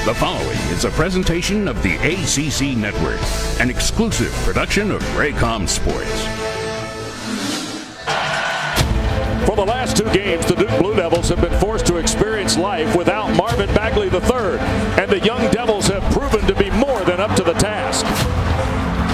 The following is a presentation of the ACC Network, an exclusive production of Raycom Sports. For the last two games, the Duke Blue Devils have been forced to experience life without Marvin Bagley III, and the young Devils have proven to be more than up to the task.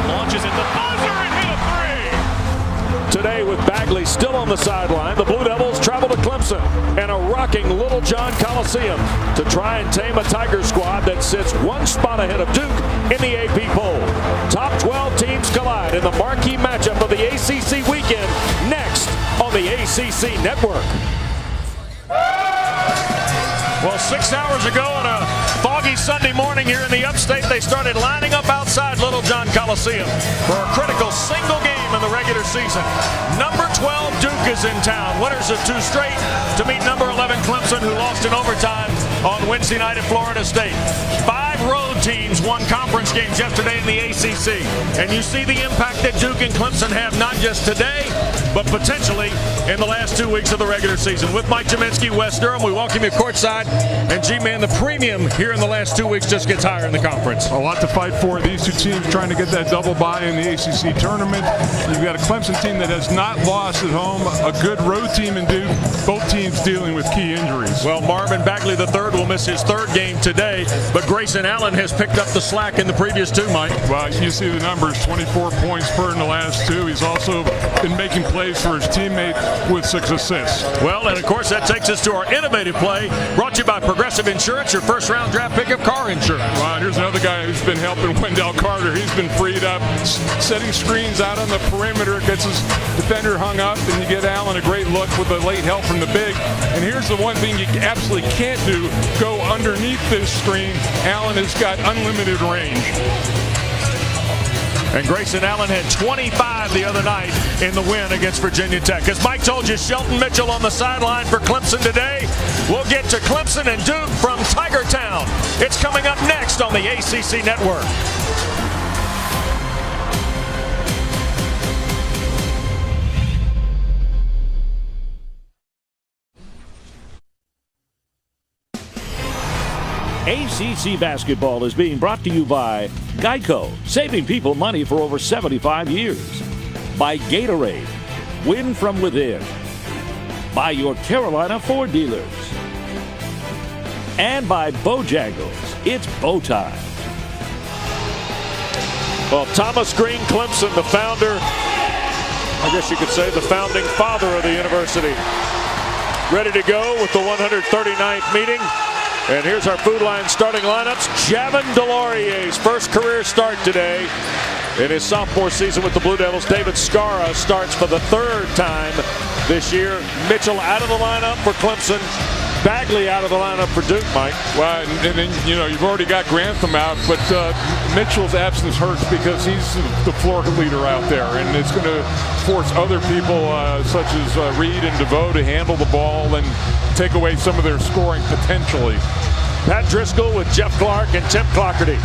Launches at the buzzer and hit a three. Today, with Bagley still on the sideline, the Blue Devils travel to Clemson and a rocking Littlejohn Coliseum to try and tame a Tiger squad that sits one spot ahead of Duke in the AP poll. Top 12 teams collide in the marquee matchup of the ACC weekend next on the ACC Network. Well, 6 hours ago on a foggy Sunday morning here in the upstate, they started lining up outside Littlejohn Coliseum for a critical single game in the regular season. Number 12 Duke is in town, winners of two straight, to meet number 11 Clemson, who lost in overtime on Wednesday night at Florida State. 5 road teams won conference games yesterday in the ACC, and you see the impact that Duke and Clemson have not just today, but potentially in the last 2 weeks of the regular season. With Mike Jaminski, Wes Durham, we welcome you courtside. And G-Man, the premium here in the last 2 weeks just gets higher in the conference. A lot to fight for. These two teams trying to get that double bye in the ACC tournament. You've got a Clemson team that has not lost at home, a good road team in Duke, both teams dealing with key injuries. Well, Marvin Bagley III will miss his third game today, but Grayson Allen has picked up the slack in the previous two, Mike. Well, you see the numbers, 24 points per in the last two. He's also been making plays for his teammate with 6 assists. Well, and of course that takes us to our innovative play, brought to you by Progressive Insurance, your first round draft pick of car insurance. Well, here's another guy who's been helping Wendell Carter. He's been freed up, setting screens out on the perimeter, gets his defender hung up, and you get Allen a great look with the late help from the big. And here's the one thing you absolutely can't do, go underneath this screen. Allen has got unlimited range. And Grayson Allen had 25 the other night in the win against Virginia Tech. As Mike told you, Shelton Mitchell on the sideline for Clemson today. We'll get to Clemson and Duke from Tiger Town. It's coming up next on the ACC Network. ACC basketball is being brought to you by Geico, saving people money for over 75 years. By Gatorade, win from within. By your Carolina Ford dealers. And by Bojangles, it's bow time. Well, Thomas Green Clemson, the founder, I guess you could say the founding father of the university, ready to go with the 139th meeting. And here's our Food Line starting lineups. Javon DeLaurier's first career start today in his sophomore season with the Blue Devils. David Skara starts for the third time this year. Mitchell out of the lineup for Clemson. Bagley out of the lineup for Duke, Mike. Well, and then, you know, you've already got Grantham out, but Mitchell's absence hurts because he's the floor leader out there, and it's going to force other people such as Reed and DeVoe to handle the ball and take away some of their scoring potentially. Pat Driscoll with Jeff Clark and Tim Clockerty.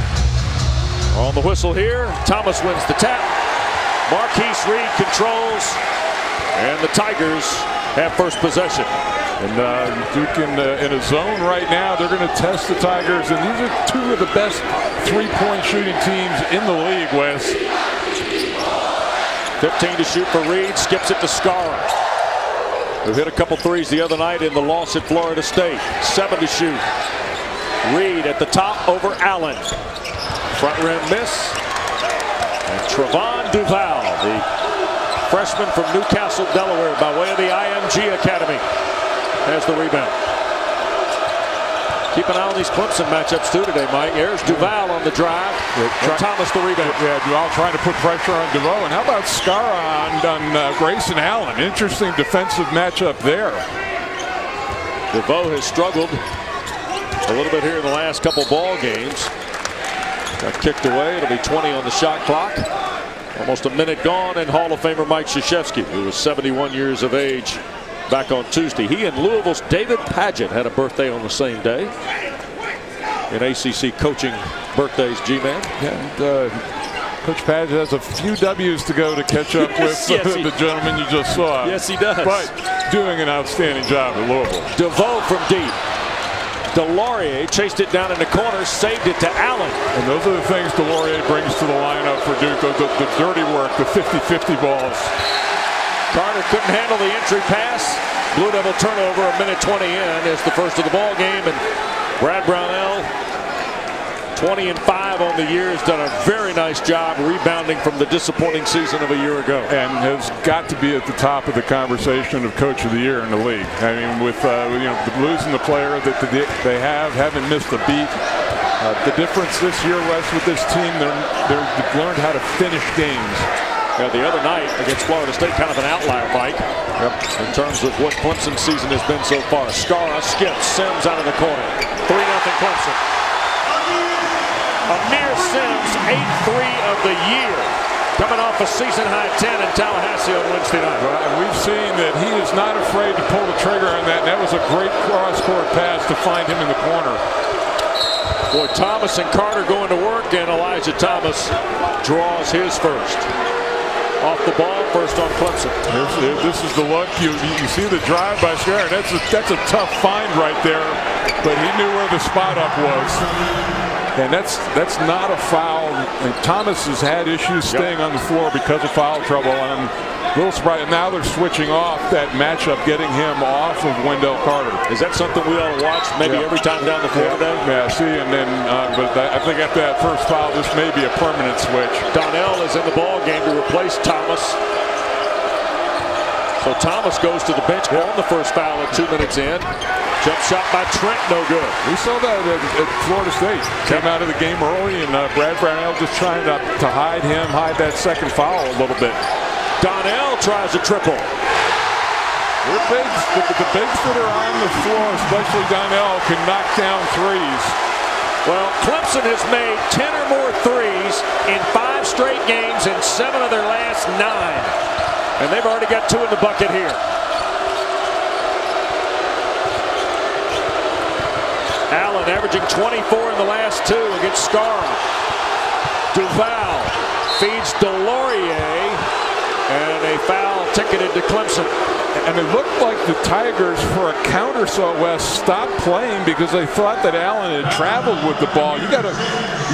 On the whistle here, Thomas wins the tap. Marquise Reed controls, and the Tigers have first possession. And Duke in a zone right now. They're going to test the Tigers, and these are two of the best three-point shooting teams in the league, Wes. 15 to shoot for Reed, skips it to Skara, who hit a couple threes the other night in the loss at Florida State. 7 to shoot. Reed at the top over Allen. Front rim miss. And Trevon Duval, the freshman from Newcastle, Delaware, by way of the IMG Academy, has the rebound. Keep an eye on these Clemson matchups too today, Mike. Here's Duval on the drive, and Thomas the rebound. Yeah, Duval trying to put pressure on DeVoe. And how about Skara on Grayson Allen? Interesting defensive matchup there. DeVoe has struggled a little bit here in the last couple ball games. Got kicked away. It'll be 20 on the shot clock. Almost a minute gone, and Hall of Famer Mike Krzyzewski, who was 71 years of age back on Tuesday. He and Louisville's David Padgett had a birthday on the same day. In ACC coaching birthdays, G-Man. Yeah, and, Coach Padgett has a few W's to go to catch up with the gentleman you just saw. Yes, he does. But doing an outstanding job at Louisville. DeVoe from deep. Delorier chased it down in the corner, saved it to Allen. And those are the things Delorier brings to the lineup for Duke, the dirty work, the 50-50 balls. Carter couldn't handle the entry pass. Blue Devil turnover, a minute 20 in is the first of the ball game, and Brad Brownell, 20-5 on the year, has done a very nice job rebounding from the disappointing season of a year ago. And has got to be at the top of the conversation of Coach of the Year in the league. I mean, with losing the player that they haven't missed a beat. The difference this year, Wes, with this team, they've learned how to finish games. Yeah, the other night against Florida State, kind of an outlier, Mike, in terms of what Clemson's season has been so far. Skara skips, Sims out of the corner. 3-0 Clemson. Amir Sims, 8-3 of the year, coming off a season-high 10 in Tallahassee on Wednesday night. Well, and we've seen that he is not afraid to pull the trigger on that, and that was a great cross-court pass to find him in the corner. Boy, Thomas and Carter going to work, and Elijah Thomas draws his first. Off the ball, first on Clemson. This is the look. You see the drive by Skara. That's a tough find right there, but he knew where the spot up was. And that's not a foul. And Thomas has had issues staying on the floor because of foul trouble. And I'm a little surprised. Now they're switching off that matchup, getting him off of Wendell Carter. Is that something we ought to watch maybe every time down the floor today? Yeah, see, and then, but I think after that first foul, this may be a permanent switch. Donnell is in the ball game to replace Thomas. So Thomas goes to the bench on the first foul at 2 minutes in. Jump shot by Trent, no good. We saw that at Florida State. Came out of the game early, and Brad Brownell just trying to hide that second foul a little bit. Donnell tries a triple. The bigs that are on the floor, especially Donnell, can knock down threes. Well, Clemson has made 10 or more threes in 5 straight games and 7 of their last 9. And they've already got 2 in the bucket here. Allen averaging 24 in the last 2 against Skara. Duval feeds Delorier, and a foul ticketed to Clemson. And it looked like the Tigers, for a counter saw West, stopped playing because they thought that Allen had traveled with the ball. You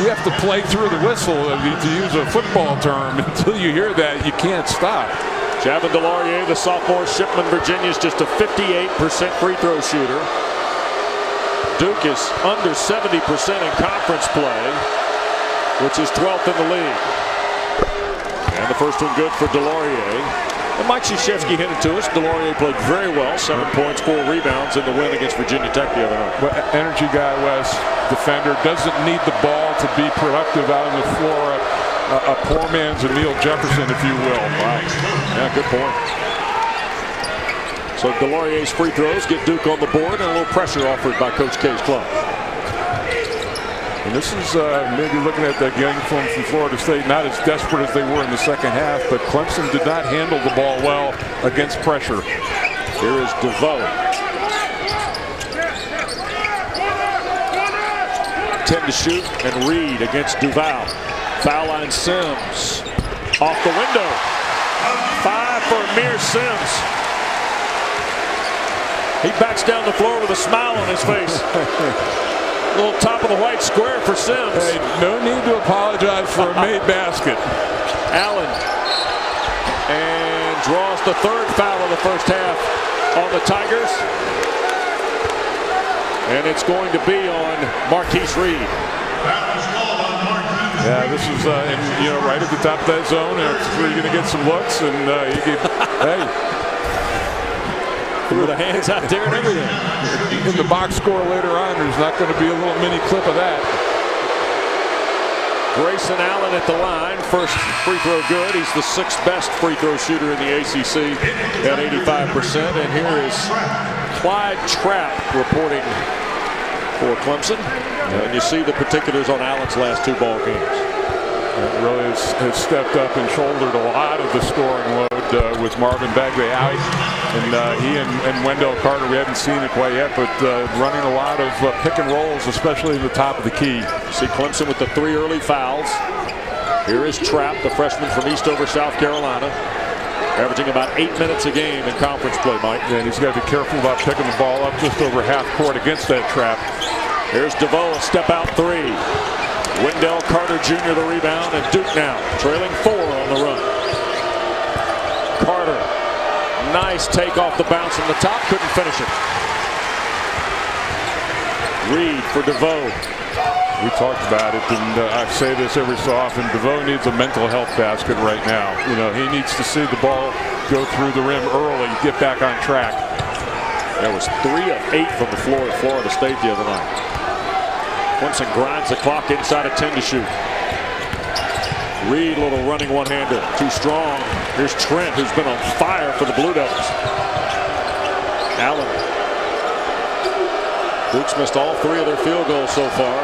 have to play through the whistle, to use a football term. Until you hear that, you can't stop. Javin Delorier, the sophomore, Shipman, Virginia's just a 58% free throw shooter. Duke is under 70% in conference play, which is 12th in the league. And the first one good for Delorier. And Mike Krzyzewski hit it to us. Delorier played very well, 7 points, 4 rebounds in the win against Virginia Tech the other night. Well, energy guy, Wes, defender, doesn't need the ball to be productive out on the floor. A poor man's Emil Jefferson, if you will. Right. Yeah, good point. So Delorier's free throws get Duke on the board, and a little pressure offered by Coach K's club. And this is maybe looking at that game from Florida State, not as desperate as they were in the second half, but Clemson did not handle the ball well against pressure. Here is DeVoe. 10 to shoot, and Reed against Duval. Foul line Sims. Off the window. 5 for Amir Sims. He backs down the floor with a smile on his face. Little top of the white square for Sims. Hey, no need to apologize for a made basket. Allen. And draws the 3rd foul of the first half on the Tigers. And it's going to be on Marquise Reed. Yeah, this is right at the top of that zone. You're going to get some looks, and hey. Threw the hands out there and everything. In the box score later on, there's not going to be a little mini clip of that. Grayson Allen at the line. First free throw good. He's the 6th best free throw shooter in the ACC at 85%. And here is Clyde Trapp reporting for Clemson. And you see the particulars on Allen's last 2 ball games. It really has stepped up and shouldered a lot of the scoring load with Marvin Bagley out. And he and Wendell Carter, we haven't seen it quite yet, but running a lot of pick and rolls, especially in the top of the key. You see Clemson with the 3 early fouls. Here is Trapp, the freshman from Eastover, South Carolina, averaging about 8 minutes a game in conference play, Mike. And he's got to be careful about picking the ball up just over half court against that Trapp. Here's DeVoe, a step out three. Wendell Carter Jr. the rebound, and Duke now trailing 4 on the run. Carter, nice take off the bounce from the top, couldn't finish it. Reed for DeVoe. We talked about it, and I say this every so often. DeVoe needs a mental health basket right now. You know, he needs to see the ball go through the rim early, get back on track. That was 3 of 8 from the floor at Florida State the other night. Clemson grinds the clock inside of 10 to shoot. Reed, little running one-hander, too strong. Here's Trent, who's been on fire for the Blue Devils. Allen. Duke's missed all 3 of their field goals so far.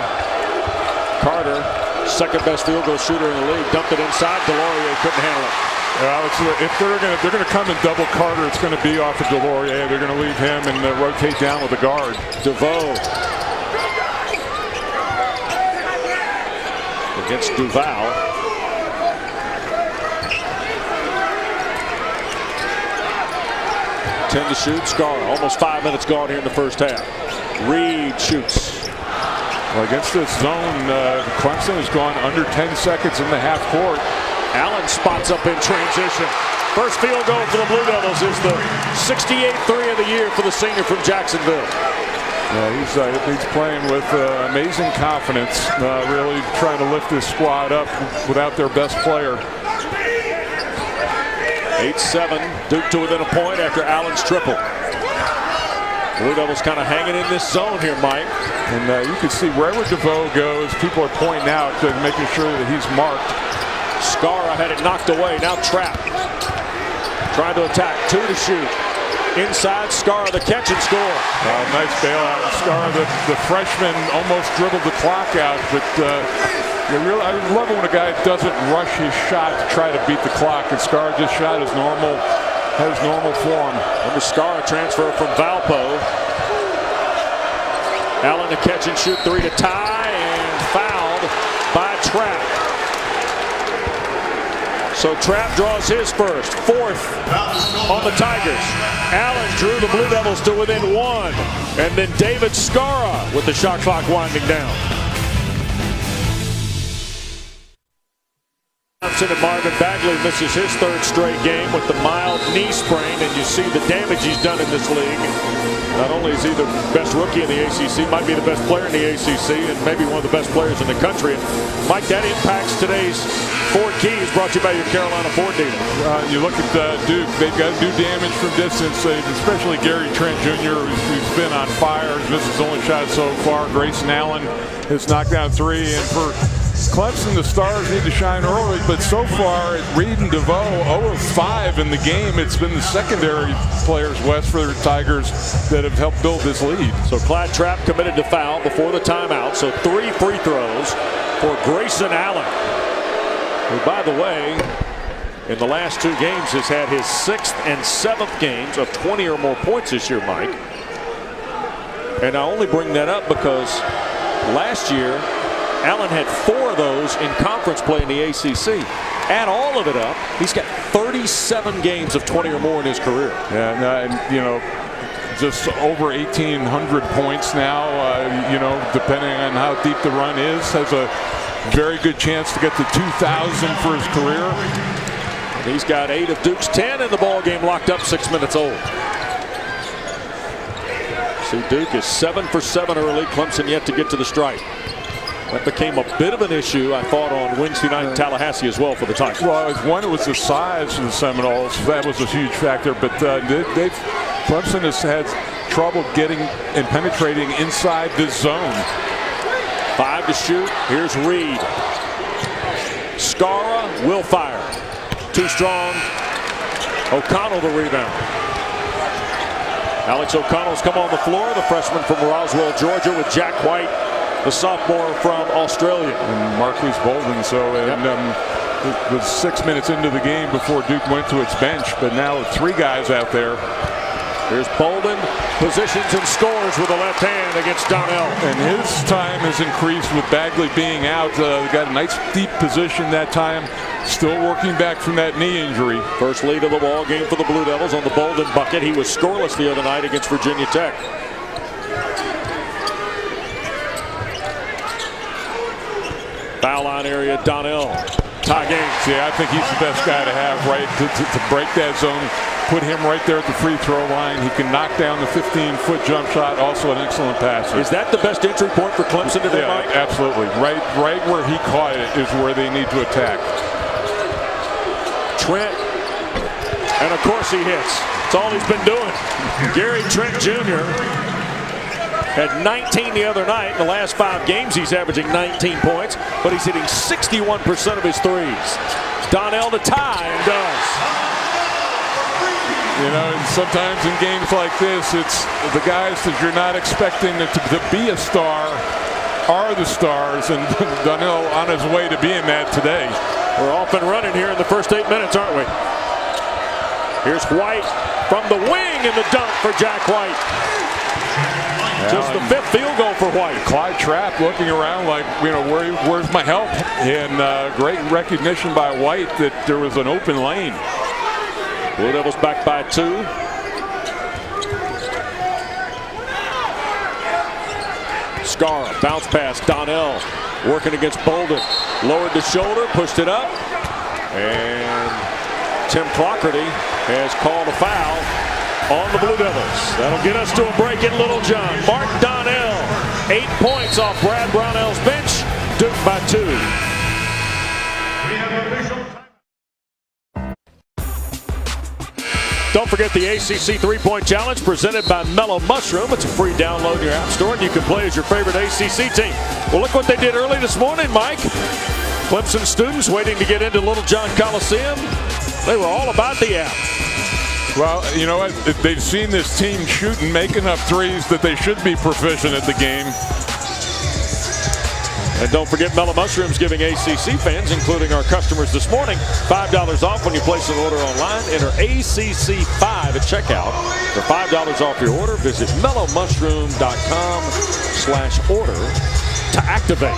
Carter, second best field goal shooter in the league, dumped it inside. Delorier couldn't handle it. If they're going to come and double Carter, it's going to be off of Delorier. They're going to leave him and rotate down with the guard. DeVoe against Duval. To shoot. Scar, almost 5 minutes gone here in the first half. Reed shoots. Well, against this zone, Clemson has gone under 10 seconds in the half court. Allen spots up in transition. First field goal for the Blue Devils is the 68th three of the year for the senior from Jacksonville. Yeah, he's playing with amazing confidence, really trying to lift his squad up without their best player. 8-7, Duke to within a point after Allen's triple. Blue Devils kind of hanging in this zone here, Mike. And you can see wherever DeVoe goes, people are pointing out and making sure that he's marked. Skara had it knocked away, now trapped. Trying to attack, 2 to shoot. Inside, Skara the catch and score. Nice bailout. Skara, the freshman, almost dribbled the clock out, but I love it when a guy doesn't rush his shot to try to beat the clock, and Skara just shot his normal form. Under Skara transfer from Valpo. Allen to catch and shoot 3 to tie, and fouled by Trapp. So Trapp draws his first, 4th on the Tigers. Allen drew the Blue Devils to within 1, and then David Skara with the shot clock winding down. And Marvin Bagley misses his 3rd straight game with the mild knee sprain, and you see the damage he's done in this league. Not only is he the best rookie in the ACC, might be the best player in the ACC, and maybe one of the best players in the country. And Mike, that impacts today's Ford Keys, brought to you by your Carolina Ford dealer. You look at Duke; they've got to do damage from distance, especially Gary Trent Jr., who's been on fire. This is his only shot so far. Grayson Allen has knocked down 3, and for Clemson, the stars need to shine early, but so far, Reed and DeVoe 0 of 5 in the game. It's been the secondary players west for the Tigers that have helped build this lead. So Clyde Trapp committed to foul before the timeout, so 3 free throws for Grayson Allen, who, by the way, in the last 2 games has had his 6th and 7th games of 20 or more points this year, Mike. And I only bring that up because last year, Allen had 4 of those in conference play in the ACC. Add all of it up, he's got 37 games of 20 or more in his career. Yeah, and, just over 1,800 points now, depending on how deep the run is, has a very good chance to get to 2,000 for his career. And he's got 8 of Duke's 10 in the ball game, locked up 6 minutes old. See, Duke is 7 for 7 early. Clemson yet to get to the stripe. That became a bit of an issue, I thought, on Wednesday night in Tallahassee as well for the Tigers. Well, it was the size of the Seminoles. That was a huge factor. But Clemson has had trouble getting and penetrating inside this zone. 5 to shoot. Here's Reed. Skara will fire. Too strong. O'Connell the rebound. Alex O'Connell's come on the floor, the freshman from Roswell, Georgia, with Jack White, the sophomore from Australia. And Marquise Bolden. It was 6 minutes into the game before Duke went to its bench, but now with 3 guys out there. Here's Bolden, positions and scores with the left hand against Donnell. And his time has increased with Bagley being out. Got a nice deep position that time. Still working back from that knee injury. First lead of the ball game for the Blue Devils on the Bolden bucket. He was scoreless the other night against Virginia Tech. Foul line area, Donnell. Tie game. Yeah, I think he's the best guy to have, right, to break that zone. Put him right there at the free throw line. He can knock down the 15-foot jump shot. Also an excellent passer. Is that the best entry point for Clemson today, Mike? Absolutely. Right where he caught it is where they need to attack. Trent, and of course he hits. That's all he's been doing. Gary Trent Jr. had 19 the other night. In the last 5 games, he's averaging 19 points, but he's hitting 61% of his threes. Donnell to tie, and does. You know, and sometimes in games like this, it's the guys that you're not expecting to be a star are the stars, and Donnell on his way to being that today. We're off and running here in the first 8 minutes, aren't we? Here's White from the wing, and the dunk for Jack White. Just the 5th field goal for White. Clyde Trapp looking around like, you know, where's my help? And great recognition by White that there was an open lane. Blue Devils back by 2. Scarra, bounce pass, Donnell working against Bolden. Lowered the shoulder, pushed it up. And Tim Clougherty has called a foul on the Blue Devils. That'll get us to a break in Littlejohn. Mark Donnell, 8 points off Brad Brownell's bench. Duke by 2. Don't forget the ACC 3-point challenge presented by Mellow Mushroom. It's a free download in your app store, and you can play as your favorite ACC team. Well, look what they did early this morning, Mike. Clemson students waiting to get into Littlejohn Coliseum. They were all about the app. Well, you know what? They've seen this team shoot and make enough threes that they should be proficient at the game. And don't forget, Mellow Mushroom's giving ACC fans, including our customers this morning, $5 off when you place an order online. Enter ACC5 at checkout for $5 off your order. Visit mellowmushroom.com/order to activate.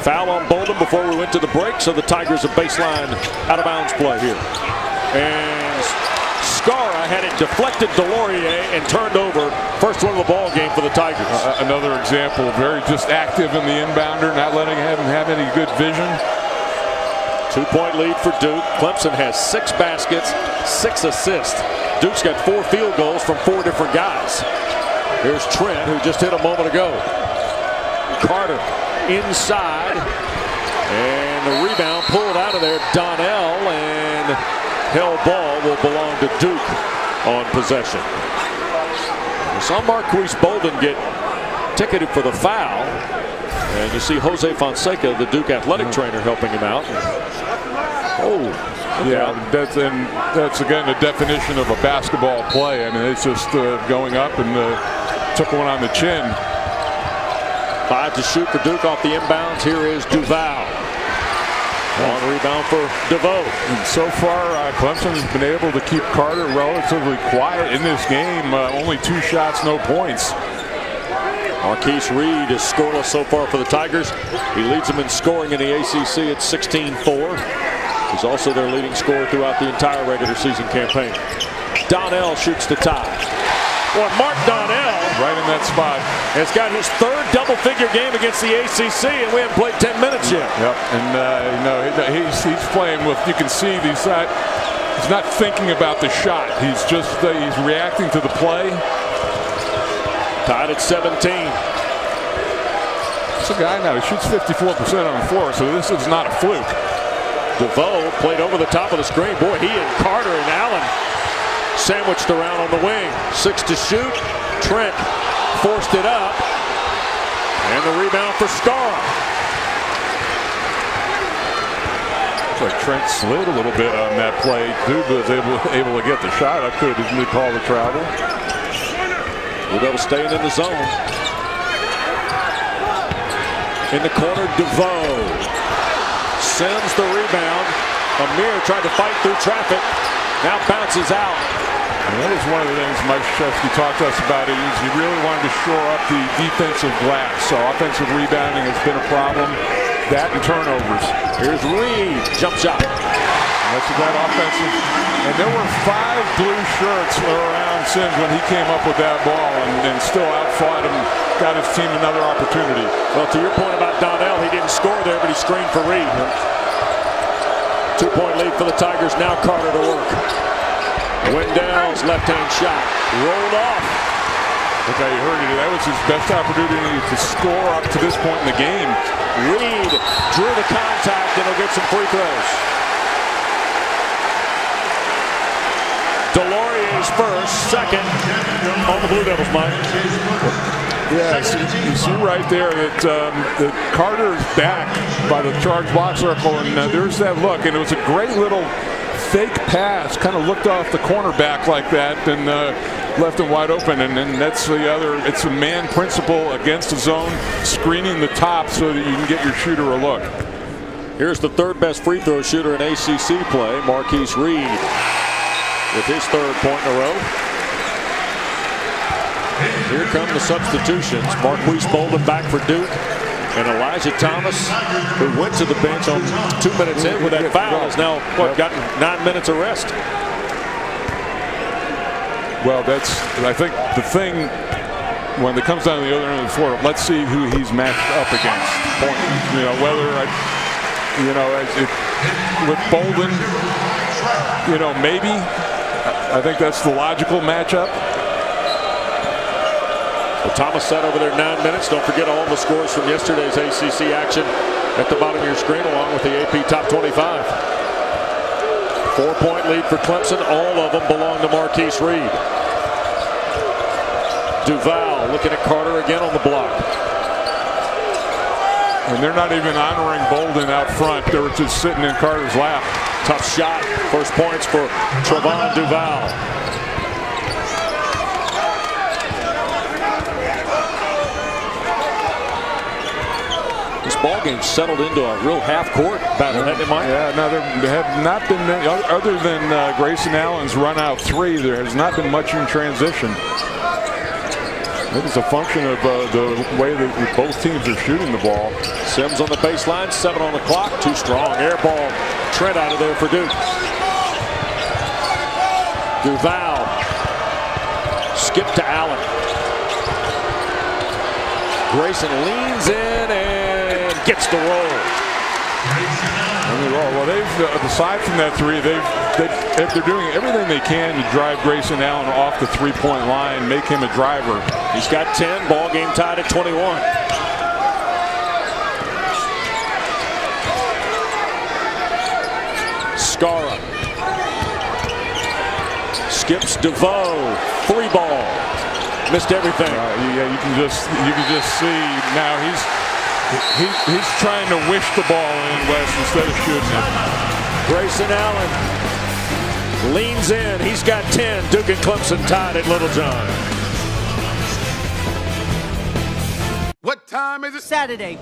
Foul on Bolden before we went to the break, so the Tigers a baseline out-of-bounds play here. And Scarra had it deflected to Laurier and turned over. First one of the ball game for the Tigers. Another example, very just active in the inbounder, not letting him have any good vision. 2-point lead for Duke. Clemson has 6 baskets, 6 assists. Duke's got 4 field goals from 4 different guys. Here's Trent, who just hit a moment ago. Carter inside, and the rebound pulled out of there. Donnell, and held ball will belong to Duke on possession. We saw Marquise Bolden get ticketed for the foul, and you see Jose Fonseca, the Duke athletic trainer, helping him out. Oh, yeah, that's again the definition of a basketball play. I mean, it's just going up and took one on the chin. 5 to shoot for Duke off the inbounds. Here is Duval. On rebound for DeVoe. And so far, Clemson's been able to keep Carter relatively quiet in this game. Only 2 shots, no points. Marquise Reed is scoreless so far for the Tigers. He leads them in scoring in the ACC at 16-4. He's also their leading scorer throughout the entire regular season campaign. Donnell shoots the tie. Well, Mark Donnell, right in that spot, has got his 3rd double-figure game against the ACC, and we haven't played 10 minutes yet. Yep, and you know, he's playing with. You can see he's not thinking about the shot. He's just he's reacting to the play. Tied at 17. It's a guy now. He shoots 54% on the floor, so this is not a fluke. DeVoe played over the top of the screen. Boy, he and Carter and Allen sandwiched around on the wing. 6 to shoot. Trent forced it up. And the rebound for Scarra. Looks like Trent slid a little bit on that play. Dude was able to get the shot. I could have easily called the travel. Blue Devils staying in the zone. In the corner, DeVoe sends the rebound. Amir tried to fight through traffic. Now bounces out. And that was one of the things Mike Krzyzewski talked to us about. Is he really wanted to shore up the defensive glass. So offensive rebounding has been a problem. That and turnovers. Here's Reed, jump shot. That's that offensive. And there were 5 blue shirts around Sims when he came up with that ball and still outfought him, got his team another opportunity. Well, to your point about Donnell, he didn't score there, but he screened for Reed. 2-point lead for the Tigers. Now Carter to work. Wendell's left-hand shot rolled off. Okay, you heard it. That was his best opportunity to score up to this point in the game. Reed drew the contact, and he'll get some free throws. Delorier's first, second on the Blue Devils, Mike. Yeah, you see right there that Carter's back by the charge block circle, and there's that look, and it was a great little fake pass, kind of looked off the cornerback like that, and left him wide open. And then that's the other. It's a man principle against the zone, screening the top so that you can get your shooter a look. Here's the third best free throw shooter in ACC play, Marquise Reed, with his third point in a row. Here come the substitutions. Marquise Bolden back for Duke, and Elijah Thomas, who went to the bench on 2 minutes in with that foul, has now gotten 9 minutes of rest. Well, that's, I think, the thing when it comes down to the other end of the floor. Let's see who he's matched up against. Point. You know, whether with Bolden, maybe. I think that's the logical matchup. Well, Thomas sat over there 9 minutes. Don't forget all the scores from yesterday's ACC action at the bottom of your screen, along with the AP Top 25. 4-point lead for Clemson. All of them belong to Marquise Reed. Duval looking at Carter again on the block. And they're not even honoring Bolden out front. They were just sitting in Carter's lap. Tough shot. First points for Trevon Duval. This ball game settled into a real half-court battle, hasn't it, Mike? Yeah, no, there have not been, other than Grayson Allen's run out three, there has not been much in transition. I think it's a function of the way that both teams are shooting the ball. Sims on the baseline, 7 on the clock. Too strong. Air ball. Trent out of there for Duke. Duval. Skip to Allen. Grayson leans in and gets the roll. Well, they've, aside from that three, they're doing everything they can to drive Grayson Allen off the three-point line, make him a driver. He's got 10. Ball game tied at 21. Scara skips DeVoe. 3 ball. Missed everything. Yeah, you can just see now he's trying to wish the ball in, Wes, instead of shooting it. Grayson Allen leans in. He's got 10. Duke and Clemson tied at Littlejohn. What time is it? Saturday.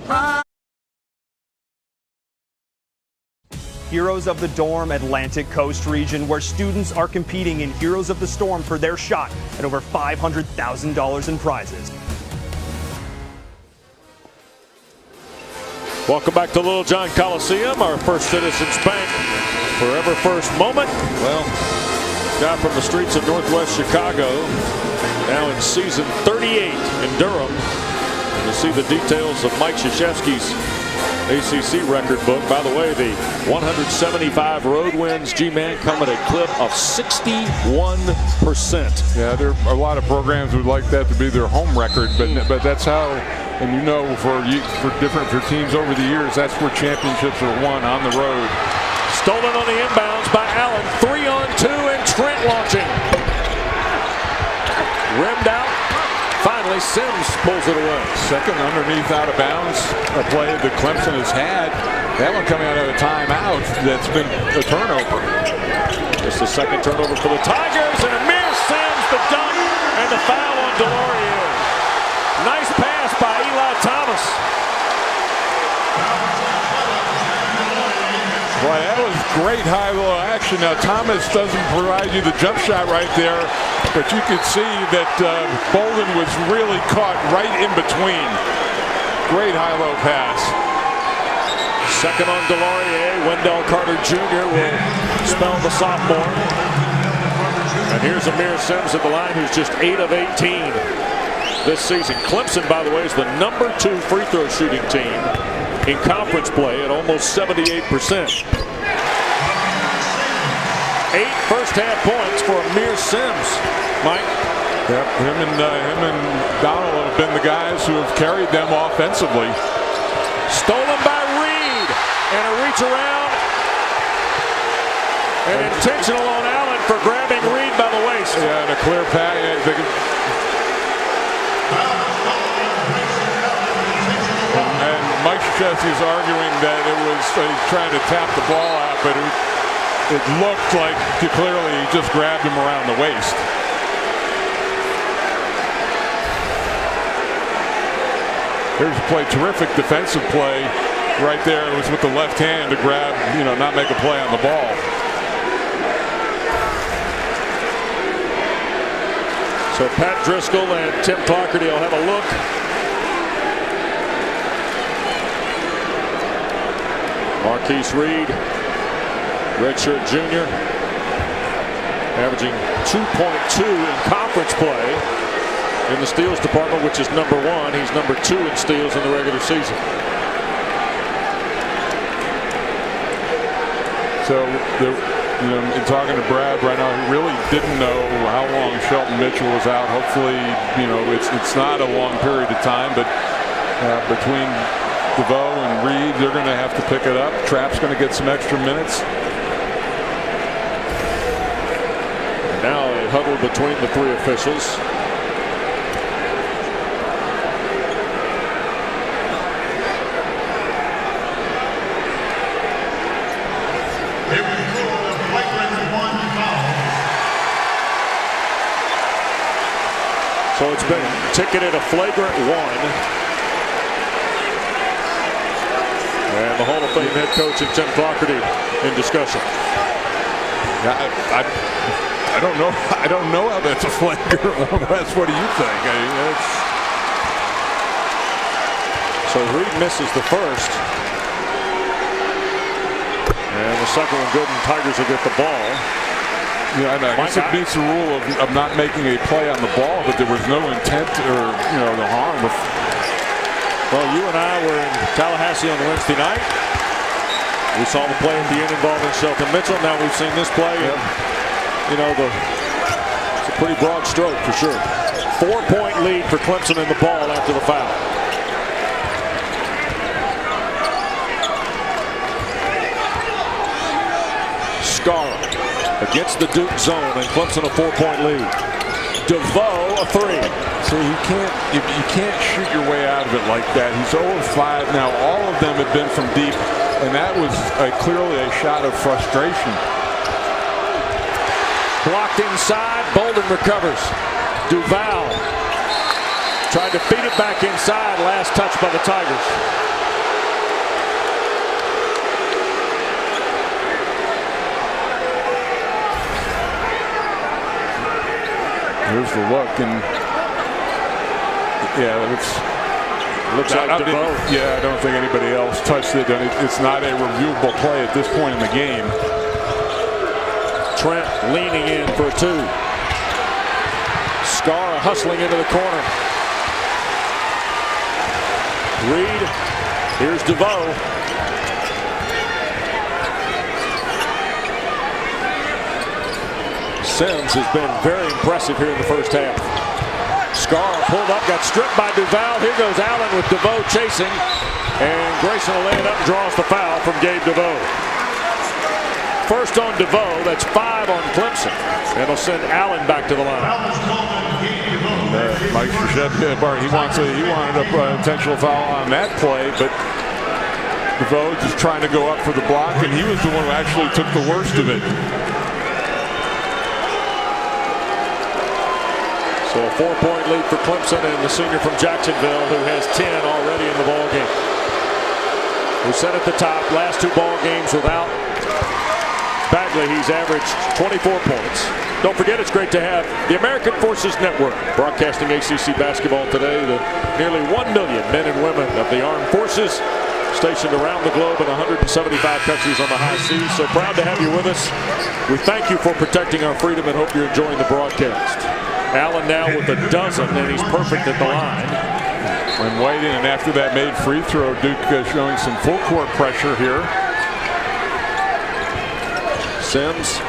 Heroes of the Dorm Atlantic Coast region, where students are competing in Heroes of the Storm for their shot at over $500,000 in prizes. Welcome back to Littlejohn Coliseum, our First Citizens Bank Forever First moment. Well, guy from the streets of Northwest Chicago, now in season 38 in Durham. You'll see the details of Mike Krzyzewski's ACC record book. By the way, the 175 road wins, G-Man, come at a clip of 61%. Yeah, there are a lot of programs who would like that to be their home record, but that's how. And for teams over the years, that's where championships are won, on the road. Stolen on the inbounds by Allen. 3-on-2 and Trent launching. Rimmed out. Finally, Sims pulls it away. Second underneath out of bounds, a play that Clemson has had. That one coming out of a timeout that's been a turnover. Just the second turnover for the Tigers, and Amir Sims the dunk and the foul on Delorier. Nice pass by Eli Thomas. Boy, that was great high-low action. Now, Thomas doesn't provide you the jump shot right there, but you could see that Bolden was really caught right in between. Great high-low pass. Second on Delorier. Wendell Carter Jr. will spell the sophomore. And here's Amir Sims at the line, who's just 8 of 18 this season. Clemson, by the way, is the #2 free throw shooting team in conference play at almost 78%. 8 first-half points for Amir Sims. Mike? Yep, him and Donald have been the guys who have carried them offensively. Stolen by Reed, and a reach around, and intentional on Allen for grabbing Reed by the waist. Yeah, and a clear pass. And Mike Krzyzewski's arguing that it was trying to tap the ball out, but it looked like clearly he just grabbed him around the waist. Here's a play, terrific defensive play right there. It was with the left hand to grab, not make a play on the ball. So Pat Driscoll and Tim Clougherty will have a look. Marquise Reed, redshirt junior, averaging 2.2 in conference play in the steals department, which is #1. He's #2 in steals in the regular season. So, in talking to Brad right now, he really didn't know how long Shelton Mitchell was out. Hopefully, it's not a long period of time, but between DeVoe and Reed, they're going to have to pick it up. Trapp's going to get some extra minutes. Now a huddle between the 3 officials. So it's been ticketed a flagrant 1. And the Hall of Fame head coach and Tim Clougherty in discussion. I don't know. I don't know how that's a flagrant 1. What do you think? So Reed misses the first. And the second one good, and Tigers will get the ball. I guess it meets the rule of not making a play on the ball, but there was no intent or the harm. Well, you and I were in Tallahassee on Wednesday night. We saw the play at the end involving Shelton Mitchell. Now we've seen this play. Yep. It's a pretty broad stroke for sure. 4-point lead for Clemson in the ball after the foul. Scarra against the Duke zone, and Clemson a 4-point lead. DeVoe a 3. So you can't shoot your way out of it like that. He's 0-5 now. All of them have been from deep, and that was clearly a shot of frustration. Blocked inside. Bolden recovers. Duval tried to feed it back inside. Last touch by the Tigers. Here's the look, and looks like DeVoe. I don't think anybody else touched it, and it's not a reviewable play at this point in the game. Trent leaning in for a 2. Scarra hustling into the corner. Reed. Here's DeVoe. Sims has been very impressive here in the first half. Scarra pulled up, got stripped by Duval. Here goes Allen with DeVoe chasing. And Grayson will lay it up and draws the foul from Gabe DeVoe. First on DeVoe, that's 5 on Clemson. And it'll send Allen back to the line. Mike Krzyzewski, he wanted a potential foul on that play, but DeVoe just trying to go up for the block, and he was the one who actually took the worst of it. So a 4-point lead for Clemson, and the senior from Jacksonville, who has 10 already in the ball game. We said at the top, last 2 ball games without Bagley, he's averaged 24 points. Don't forget, it's great to have the American Forces Network broadcasting ACC basketball today. The nearly 1 million men and women of the armed forces stationed around the globe in 175 countries on the high seas. So proud to have you with us. We thank you for protecting our freedom and hope you're enjoying the broadcast. Allen now with a dozen, and he's perfect at the line. When waiting, and after that made free throw, Duke showing some full court pressure here. Sims,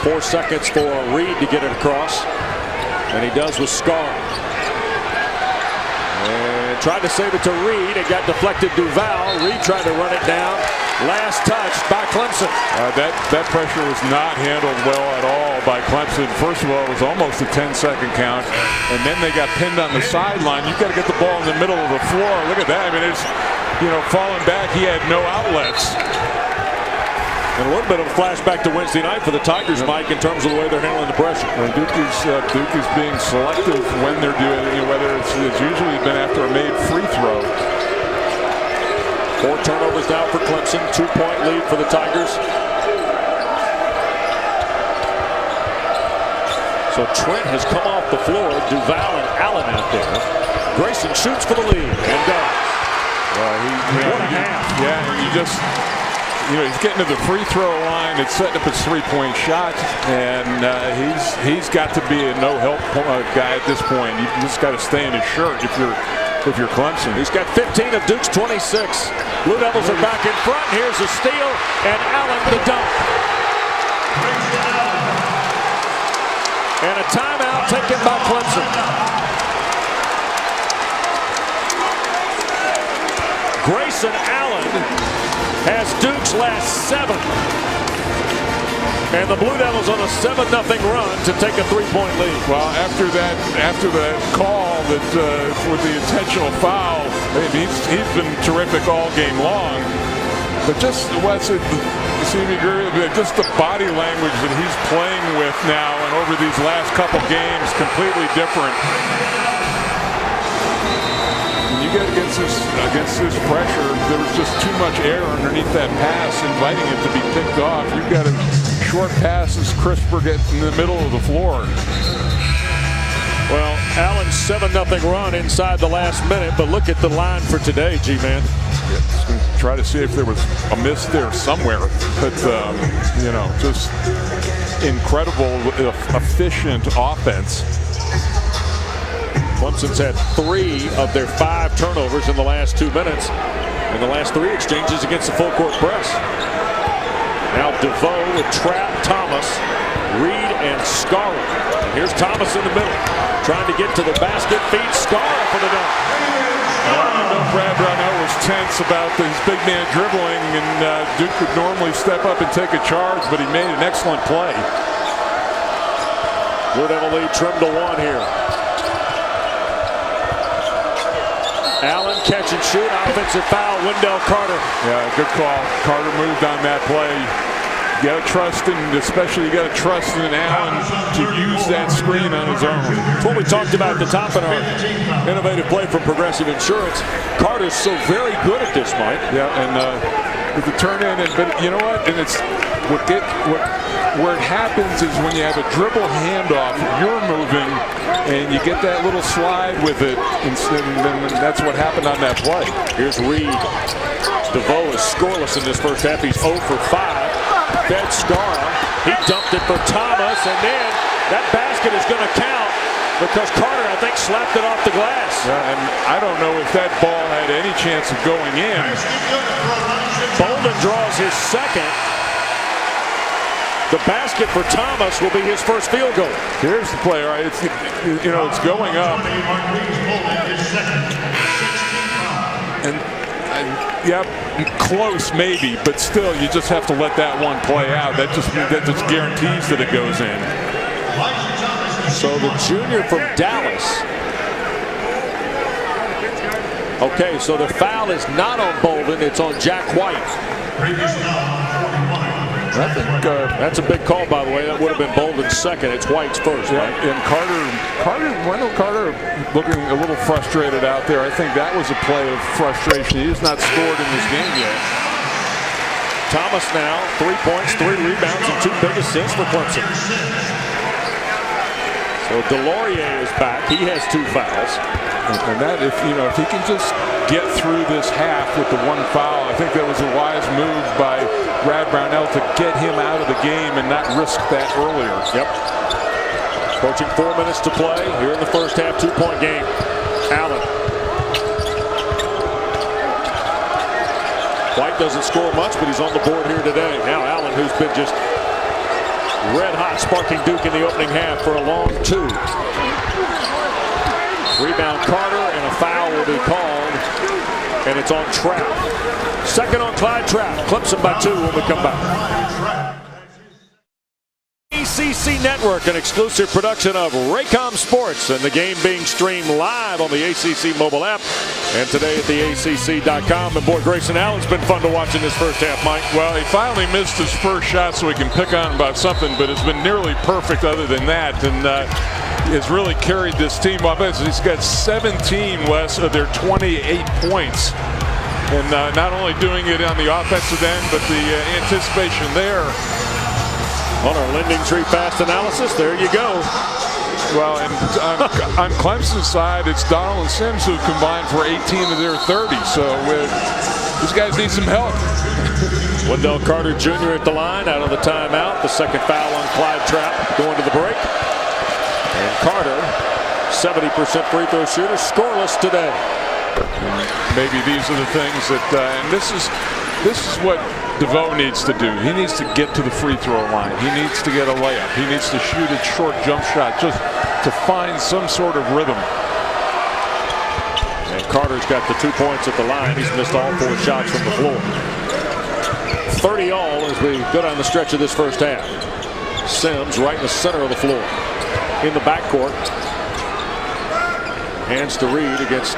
4 seconds for Reed to get it across, and he does with Scar. And tried to save it to Reed. It got deflected Duval. Reed tried to run it down. Last touch by Clemson. That pressure was not handled well at all by Clemson. First of all, it was almost a 10-second count, and then they got pinned on the sideline. You've got to get the ball in the middle of the floor. Look at that. I mean, it's, falling back. He had no outlets. And a little bit of a flashback to Wednesday night for the Tigers, Mike, in terms of the way they're handling the pressure. And Duke is being selective when they're doing it, whether it's usually been after a made free throw. 4 turnovers now for Clemson. 2-point lead for the Tigers. So Trent has come off the floor. Duval and Allen out there. Grayson shoots for the lead and does. What a half. Yeah, you just... he's getting to the free throw line. It's setting up his 3-point shot, and he's got to be a no-help guy at this point. You just got to stay in his shirt if you're Clemson. He's got 15 of Duke's 26. Blue Devils are back in front. Here's a steal, and Allen the dunk. And a timeout taken by Clemson. Grayson Allen has Duke's last 7. And the Blue Devils on a 7-0 run to take a 3-point lead. Well, after that call that with the intentional foul, he's been terrific all game long. But just just the body language that he's playing with now and over these last couple games, completely different. You get against this pressure, there was just too much air underneath that pass, inviting it to be picked off. You've got a short passes, crisper, get in the middle of the floor. Well, Allen's 7-0 run inside the last minute, but look at the line for today, G-Man. Yeah, try to see if there was a miss there somewhere, but just incredible, efficient offense. Clemson's had 3 of their 5 turnovers in the last 2 minutes, and the last 3 exchanges against the full court press. Now DeVoe with Trapp, Thomas, Reed, and Scarlett. And here's Thomas in the middle, trying to get to the basket, feeds Scarlett for the dunk. Brad Brownell was tense about his big man dribbling, and Duke would normally step up and take a charge, but he made an excellent play. Blue Devil lead trimmed to 1 here. Allen catch and shoot, offensive foul, Wendell Carter. Yeah, good call. Carter moved on that play. You got to trust in, especially you got to trust in Allen to use that screen on his own. That's what we talked about at the top in our innovative play from Progressive Insurance. Carter's so very good at this, Mike. Yeah, and with the turn in, but you know what? And it's where it happens is when you have a dribble handoff, you're moving, and you get that little slide with it, and that's what happened on that play. Here's Reed. DeVoe is scoreless in this first half. He's 0 for 5. Fed Scara. He dumped it for Thomas, and then that basket is going to count because Carter, I think, slapped it off the glass. Yeah, and I don't know if that ball had any chance of going in. Bolden draws his second. The basket for Thomas will be his first field goal. Here's the play, right? It's going up. And yep, close maybe, but still, you just have to let that one play out. That just guarantees that it goes in. So the junior from Dallas. Okay, so the foul is not on Bolden, it's on Jack White. I think that's a big call, by the way. That would have been Bolden's second. It's White's first, yeah, right? And Wendell Carter looking a little frustrated out there. I think that was a play of frustration. He has not scored in this game yet. Thomas now, 3 points, 3 rebounds, and 2 big assists for Clemson. So Delorier is back. He has 2 fouls. And that, if he can just get through this half with the one foul, I think that was a wise move by Brad Brownell to get him out of the game and not risk that earlier. Yep. Approaching 4 minutes to play here in the first half, 2-point game. Allen. White doesn't score much, but he's on the board here today. Now Allen, who's been just red hot, sparking Duke in the opening half for a long 2. Rebound Carter, and a foul will be called, and it's on Trapp. Second on Clyde Trapp. Clemson by 2 when we come back. ACC Network, an exclusive production of Raycom Sports, and the game being streamed live on the ACC mobile app and today at the ACC.com. And boy, Grayson Allen's been fun to watch in this first half, Mike. Well, he finally missed his first shot, so we can pick on him about something, but it's been nearly perfect other than that. And has really carried this team up. He's got 17 less of their 28 points. And not only doing it on the offensive end, but the anticipation there. On our lending tree fast analysis, there you go. Well, and on Clemson's side, it's Donald and Sims who combined for 18 of their 30. So these guys need some help. Wendell Carter Jr. at the line, out of the timeout. The second foul on Clyde Trapp going to the break. And Carter, 70% free throw shooter, scoreless today. Maybe these are the things that, and this is what DeVoe needs to do. He needs to get to the free throw line. He needs to get a layup. He needs to shoot a short jump shot just to find some sort of rhythm. And Carter's got the 2 points at the line. He's missed all 4 shots from the floor. 30 all as we go down the stretch of this first half. Sims right in the center of the floor. In the backcourt. Hands to Reed against.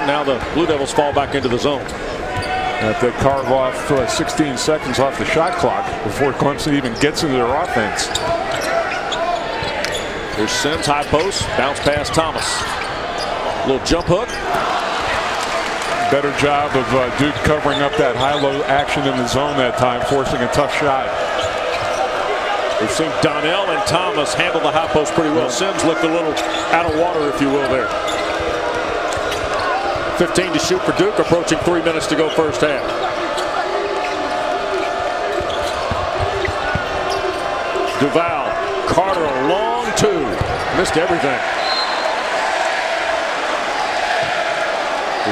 Now the Blue Devils fall back into the zone. If they carve off 16 seconds off the shot clock before Clemson even gets into their offense. There's Sims, high post, bounce past Thomas. Little jump hook. Better job of Duke covering up that high-low action in the zone that time, forcing a tough shot. We've seen Donnell and Thomas handle the high post pretty well. Sims looked a little out of water, if you will, there. 15 to shoot for Duke, approaching 3 minutes to go first half. Duval, Carter, a long 2. Missed everything.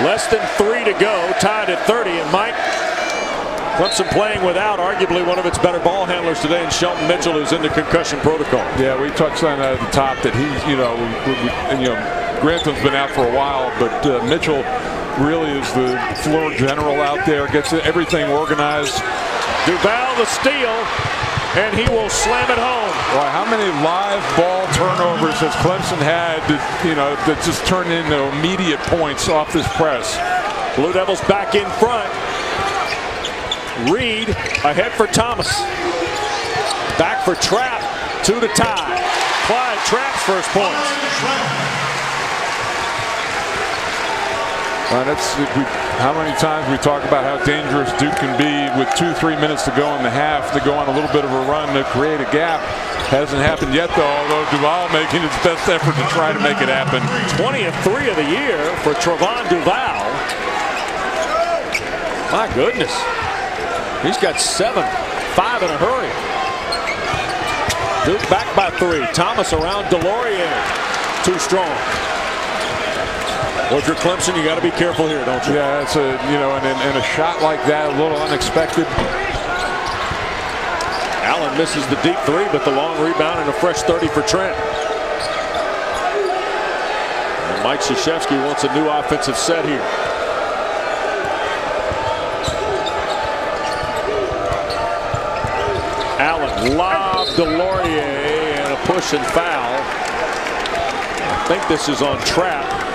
Less than 3 to go, tied at 30, and Mike, Clemson playing without arguably one of its better ball handlers today, and Shelton Mitchell, who's in the concussion protocol. Yeah, we touched on that at the top that he's, Grantham's been out for a while, but Mitchell really is the floor general out there, gets everything organized. Duval the steal, and he will slam it home. Well, how many live ball turnovers has Clemson had that just turned into immediate points off this press? Blue Devils back in front. Reed ahead for Thomas. Back for Trapp, 2 to tie. Clyde Trapp's first points. How many times we talk about how dangerous Duke can be with 2-3 minutes to go in the half to go on a little bit of a run to create a gap. Hasn't happened yet, though, although Duval making its best effort to try to make it happen. 20 of 3 of the year for Trevon Duval. My goodness. He's got 7, 5 in a hurry. Duke back by 3. Thomas around Delorier. Too strong. Well, if you're Clemson, you got to be careful here, don't you? Yeah, it's and a shot like that, a little unexpected. Allen misses the deep 3, but the long rebound and a fresh 30 for Trent. And Mike Krzyzewski wants a new offensive set here. Allen lob Delorier and a push and foul. I think this is on Trapp.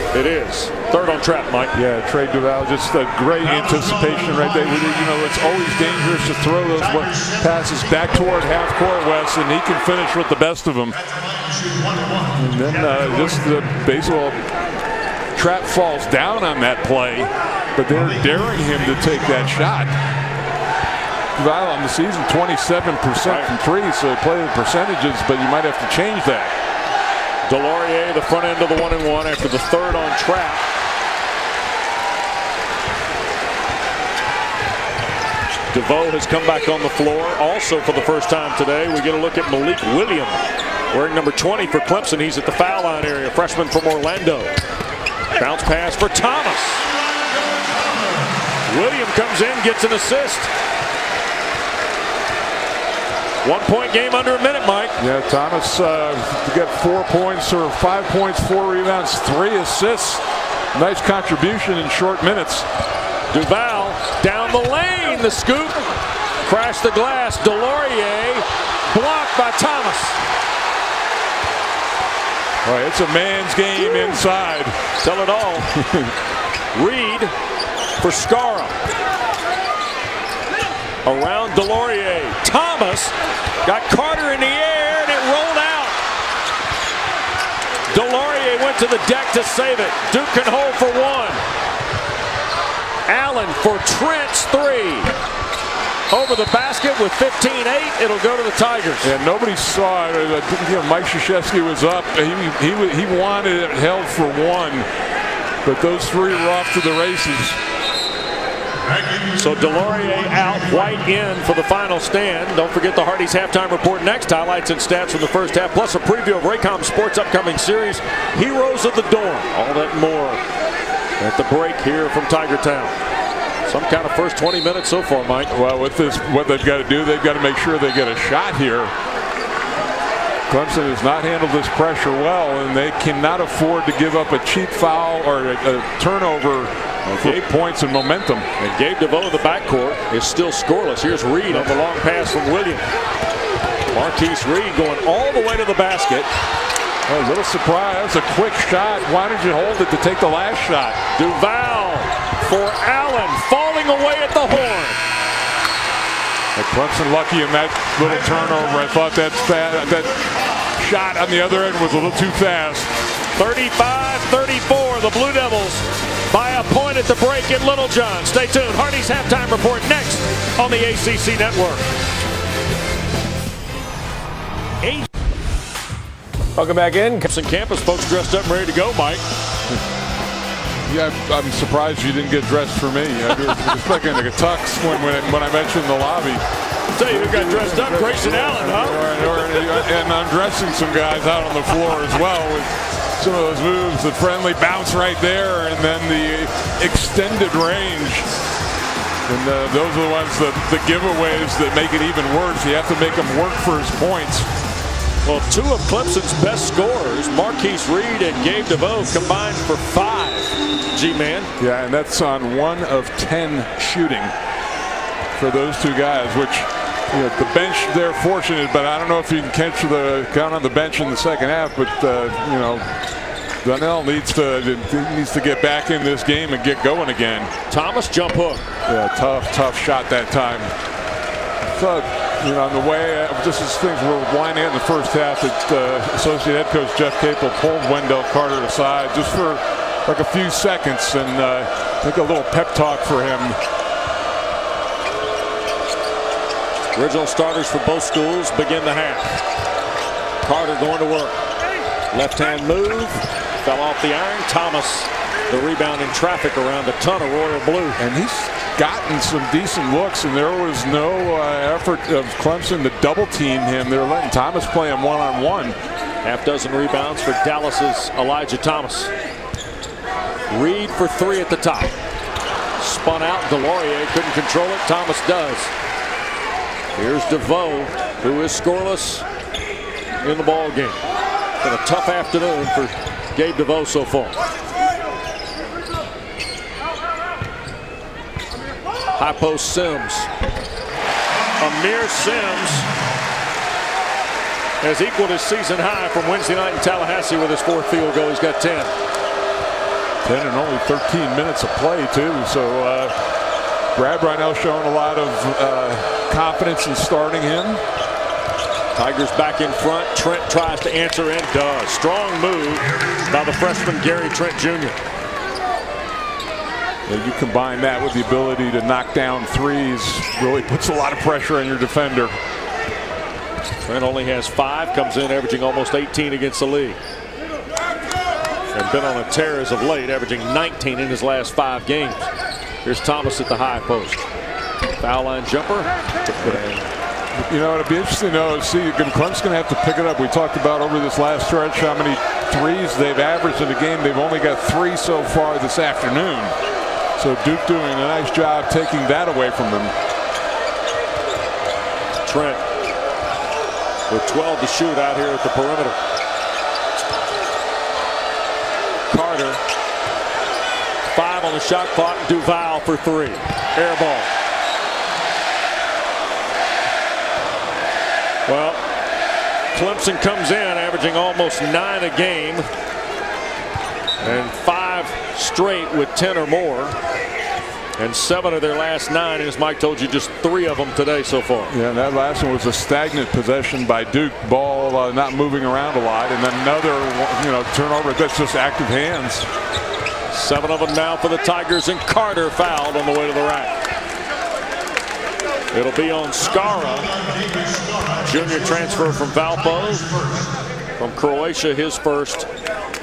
It is. Third on Trapp, Mike. Yeah, Trey Duval, just a great anticipation right there. It's always dangerous to throw those passes back toward half court, West, and he can finish with the best of them. And then just the baseball, Trapp falls down on that play, but they're daring him to take that shot. Duval on the season, 27% from 3, so play the percentages, but you might have to change that. Delorier, the front end of the 1-and-1 after the third on track. DeVoe has come back on the floor also for the first time today. We get a look at Malik Williams, wearing number 20 for Clemson. He's at the foul line area, freshman from Orlando. Bounce pass for Thomas. Williams comes in, gets an assist. 1 point game under a minute, Mike. Yeah, Thomas got 4 points or 5 points, 4 rebounds, 3 assists. Nice contribution in short minutes. Duval down the lane, the scoop, crashed the glass. Delorier blocked by Thomas. Boy, it's a man's game inside. Tell it all. Reed for Skara. Around Delorier. Thomas got Carter in the air and it rolled out. Delorier went to the deck to save it. Duke can hold for one. Allen for Trent's three. Over the basket with 15-8. It'll go to the Tigers. Yeah, nobody saw it. Mike Krzyzewski was up. He wanted it held for one. But those three were off to the races. So Delorier out, White in for the final stand. Don't forget the Hardy's halftime report next. Highlights and stats from the first half, plus a preview of Raycom Sports' upcoming series, Heroes of the Dorm. All that and more at the break here from Tiger Town. Some kind of first 20 minutes so far, Mike. Well, with this, what they've got to do, they've got to make sure they get a shot here. Clemson has not handled this pressure well, and they cannot afford to give up a cheap foul or a turnover for 8 points and momentum. And Gabe DeVoe in the backcourt is still scoreless. Here's Reed on the long pass from Williams. Marquise Reed going all the way to the basket. Oh, a little surprise. A quick shot. Why did you hold it to take the last shot? Duval for Allen, falling away at the horn. Clemson lucky in that little turnover. I thought that shot on the other end was a little too fast. 35-34, the Blue Devils by a point at the break at Littlejohn. Stay tuned. Hardy's halftime report next on the ACC Network. Welcome back in. Clemson campus, folks dressed up and ready to go, Mike. Yeah, I'm surprised you didn't get dressed for me. I was expecting like a tux when I met you in the lobby. Tell you who got dressed up, Grayson Allen, huh? And I'm dressing some guys out on the floor as well with some of those moves, the friendly bounce right there, and then the extended range. And those are the ones, the giveaways that make it even worse. You have to make him work for his points. Well, two of Clemson's best scorers, Marquise Reed and Gabe DeVoe, combined for 5. G-Man. Yeah, and that's on 1 of 10 shooting for those two guys, which, the bench, they're fortunate, but I don't know if you can count on the bench in the second half, but, Donnell needs to get back in this game and get going again. Thomas jump hook. Yeah, tough shot that time. So, on the way, just as things were winding out in the first half, that associate head coach Jeff Capel pulled Wendell Carter aside just for like a few seconds, and I think a little pep talk for him. Original starters for both schools begin the half. Carter going to work. Left-hand move, fell off the iron. Thomas, the rebound in traffic around a ton of royal blue. And he's gotten some decent looks, and there was no effort of Clemson to double team him. They're letting Thomas play him one-on-one. Half dozen rebounds for Dallas's Elijah Thomas. Reed for 3 at the top. Spun out, Delorier couldn't control it. Thomas does. Here's DeVoe, who is scoreless in the ball game. Been a tough afternoon for Gabe DeVoe so far. High post Sims. Amir Sims has equaled his season high from Wednesday night in Tallahassee with his 4th field goal. He's got 10. 10 and only 13 minutes of play, too. So Brad Brynell showing a lot of confidence in starting him. Tigers back in front. Trent tries to answer and does. Strong move by the freshman Gary Trent Jr. You combine that with the ability to knock down threes, really puts a lot of pressure on your defender. Trent only has 5, comes in averaging almost 18 against the league. and been on a tear as of late, averaging 19 in his last 5 games. Here's Thomas at the high post. Foul line jumper. You know, it'd be interesting to see. Clemson's going to have to pick it up. We talked about over this last stretch how many threes they've averaged in a game. They've only got 3 so far this afternoon. So Duke doing a nice job taking that away from them. Trent with 12 to shoot out here at the perimeter. Carter, 5 on the shot clock. Duval for 3. Air ball. Well, Clemson comes in averaging almost 9 a game and 5 straight with 10 or more. And 7 of their last 9, as Mike told you, just 3 of them today so far. Yeah, that last one was a stagnant possession by Duke. Ball not moving around a lot, and then another, turnover. That's just active hands. 7 of them now for the Tigers, and Carter fouled on the way to the rack. It'll be on Skara, junior transfer from Valpo, from Croatia, his first,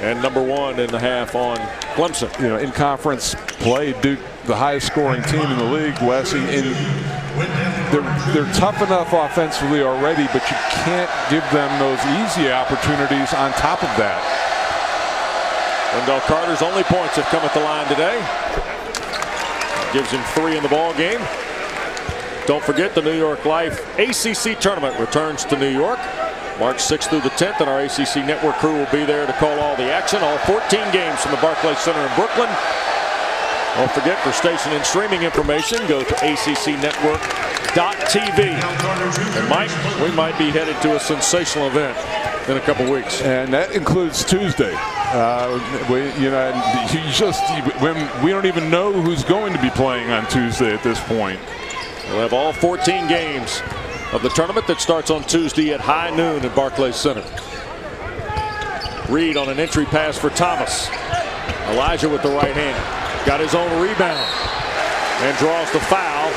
and number 1 in the half on Clemson. You know, in conference play, Duke, the highest scoring team in the league, Wesley. They're tough enough offensively already, but you can't give them those easy opportunities on top of that. Wendell Carter's only points have come at the line today. Gives him 3 in the ball game. Don't forget, the New York Life ACC tournament returns to New York March 6th through the 10th, and our ACC network crew will be there to call all the action. All 14 games from the Barclays Center in Brooklyn. Don't forget, for station and streaming information, go to accnetwork.tv. And Mike, we might be headed to a sensational event in a couple weeks. And that includes Tuesday. We don't even know who's going to be playing on Tuesday at this point. We'll have all 14 games of the tournament that starts on Tuesday at high noon at Barclays Center. Reed on an entry pass for Thomas. Elijah with the right hand. Got his own rebound and draws the foul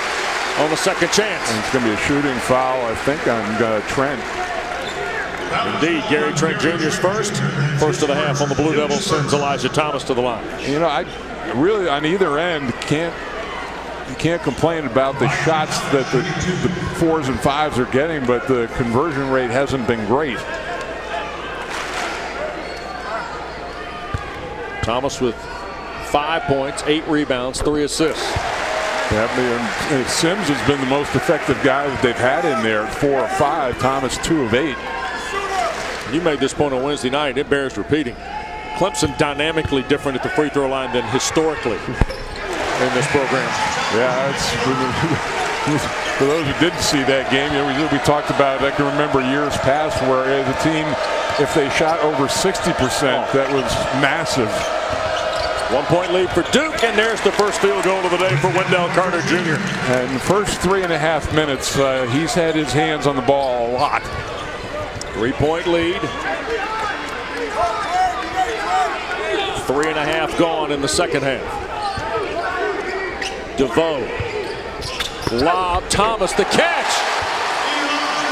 on the second chance. And it's going to be a shooting foul, I think, on Trent. Indeed, Gary Trent Jr.'s first of the half on the Blue Devils sends Elijah Thomas to the line. You know, I really, on either end, you can't complain about the shots that the 4s and 5s are getting, but the conversion rate hasn't been great. Thomas with 5 points, 8 rebounds, 3 assists. Yeah, Sims has been the most effective guy that they've had in there at 4 or 5. Thomas 2 of 8. You made this point on Wednesday night. It bears repeating. Clemson dynamically different at the free throw line than historically in this program. Yeah, for those who didn't see that game, we talked about it. I can remember years past where the team, if they shot over 60%, that was massive. 1 point lead for Duke, and there's the first field goal of the day for Wendell Carter Jr. And the first 3.5 minutes, he's had his hands on the ball a lot. 3-point lead. 3.5 gone in the second half. DeVoe. Lob. Thomas the catch.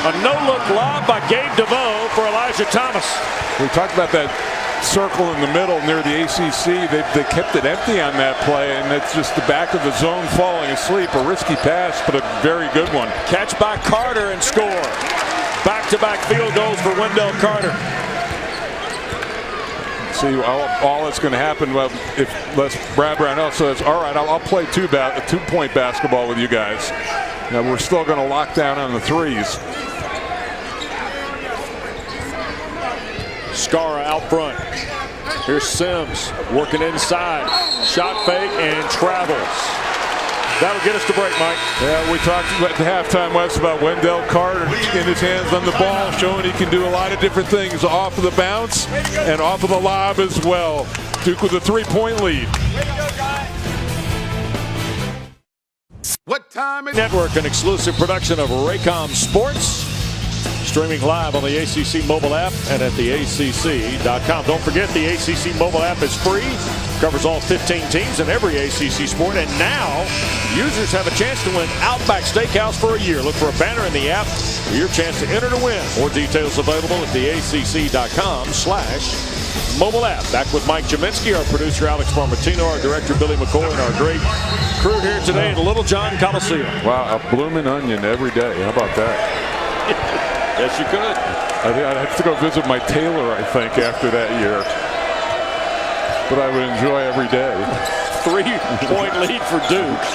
A no-look lob by Gabe DeVoe for Elijah Thomas. We talked about that circle in the middle near the ACC. They kept it empty on that play, and it's just the back of the zone falling asleep. A risky pass, but a very good one. Catch by Carter and score. Back-to-back field goals for Wendell Carter. See, all that's going to happen if Brad Brownell says, all right, I'll play two-point basketball with you guys. Now we're still going to lock down on the 3s. Skara out front. Here's Sims working inside. Shot fake and travels. That'll get us to break, Mike. Yeah, we talked at the halftime, Wes, about Wendell Carter getting his hands on the ball, showing he can do a lot of different things off of the bounce and off of the lob as well. Duke with a 3-point lead. What time is Network, an exclusive production of Raycom Sports. Streaming live on the ACC mobile app and at theacc.com. Don't forget, the ACC mobile app is free. Covers all 15 teams in every ACC sport. And now, users have a chance to win Outback Steakhouse for a year. Look for a banner in the app for your chance to enter to win. More details available at theacc.com/ mobile app. Back with Mike Jaminski, our producer Alex Marmatino, our director Billy McCoy, and our great crew here today in Littlejohn Coliseum. Wow, a blooming onion every day. How about that? Yes, you could. I think I'd have to go visit my tailor, I think, after that year. But I would enjoy every day. 3-point lead for Duke.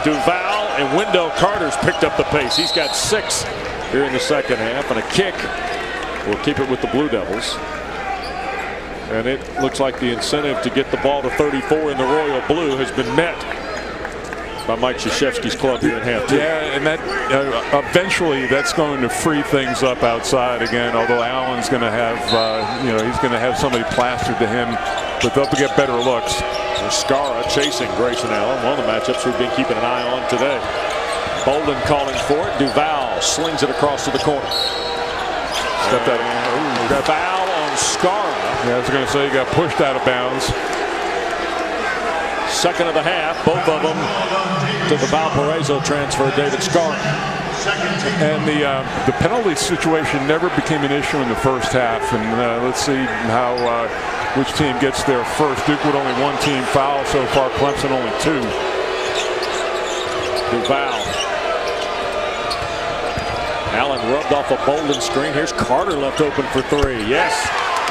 Duval and Wendell Carter's picked up the pace. He's got 6 here in the second half, and a kick will keep it with the Blue Devils. And it looks like the incentive to get the ball to 34 in the Royal Blue has been met by Mike Krzyzewski's club here in half 2. Yeah, and that eventually that's going to free things up outside again. Although Allen's going to have, he's going to have somebody plastered to him, but they'll get better looks. Skara chasing Grayson Allen, one of the matchups we've been keeping an eye on today. Bolden calling for it. Duval slings it across to the corner. Got that foul on Skara. Yeah, I was going to say he got pushed out of bounds. Second of the half, both of them to the Valparaiso transfer, David Skara. And the penalty situation never became an issue in the first half. And let's see how which team gets there first. Duke with only 1 team foul so far. Clemson only 2. Duval. Allen rubbed off a Bolden screen. Here's Carter left open for 3. Yes,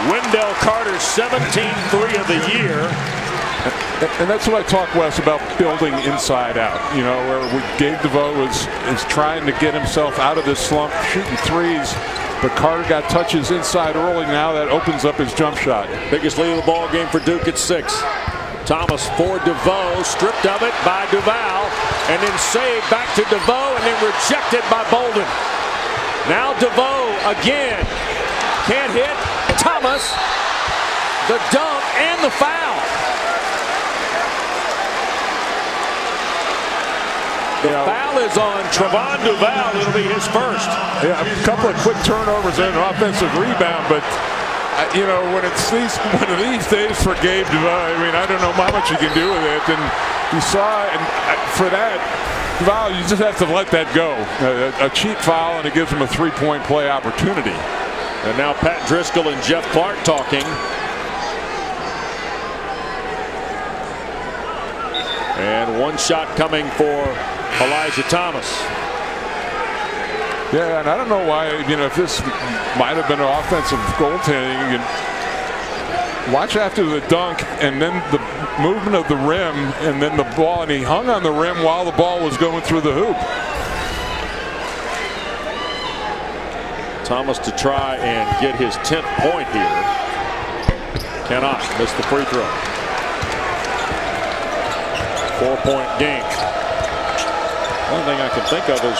Wendell Carter's 17th 3 of the year. And that's what I talk, Wes, about building inside out. You know, where Gabe DeVoe is trying to get himself out of this slump, shooting threes. But Carter got touches inside early. Now that opens up his jump shot. Biggest lead of the ball game for Duke at 6. Thomas for DeVoe, stripped of it by Duval, and then saved back to DeVoe, and then rejected by Bolden. Now DeVoe again. Can't hit. Thomas, the dunk, and the foul. The foul is on Trevon Duval. It'll be his first. Yeah, a couple of quick turnovers and an offensive rebound, but when it's one of these days for Gabe DeVoe, I mean, I don't know how much you can do with it. And you saw, and for that foul, you just have to let that go. A cheap foul, and it gives him a 3-point play opportunity. And now Pat Driscoll and Jeff Clark talking. And one shot coming for Elijah Thomas. Yeah, and I don't know why, if this might have been an offensive goaltending. Watch after the dunk and then the movement of the rim and then the ball, and he hung on the rim while the ball was going through the hoop. Thomas to try and get his 10th point here. Cannot. Miss the free throw. 4-point game. One thing I can think of was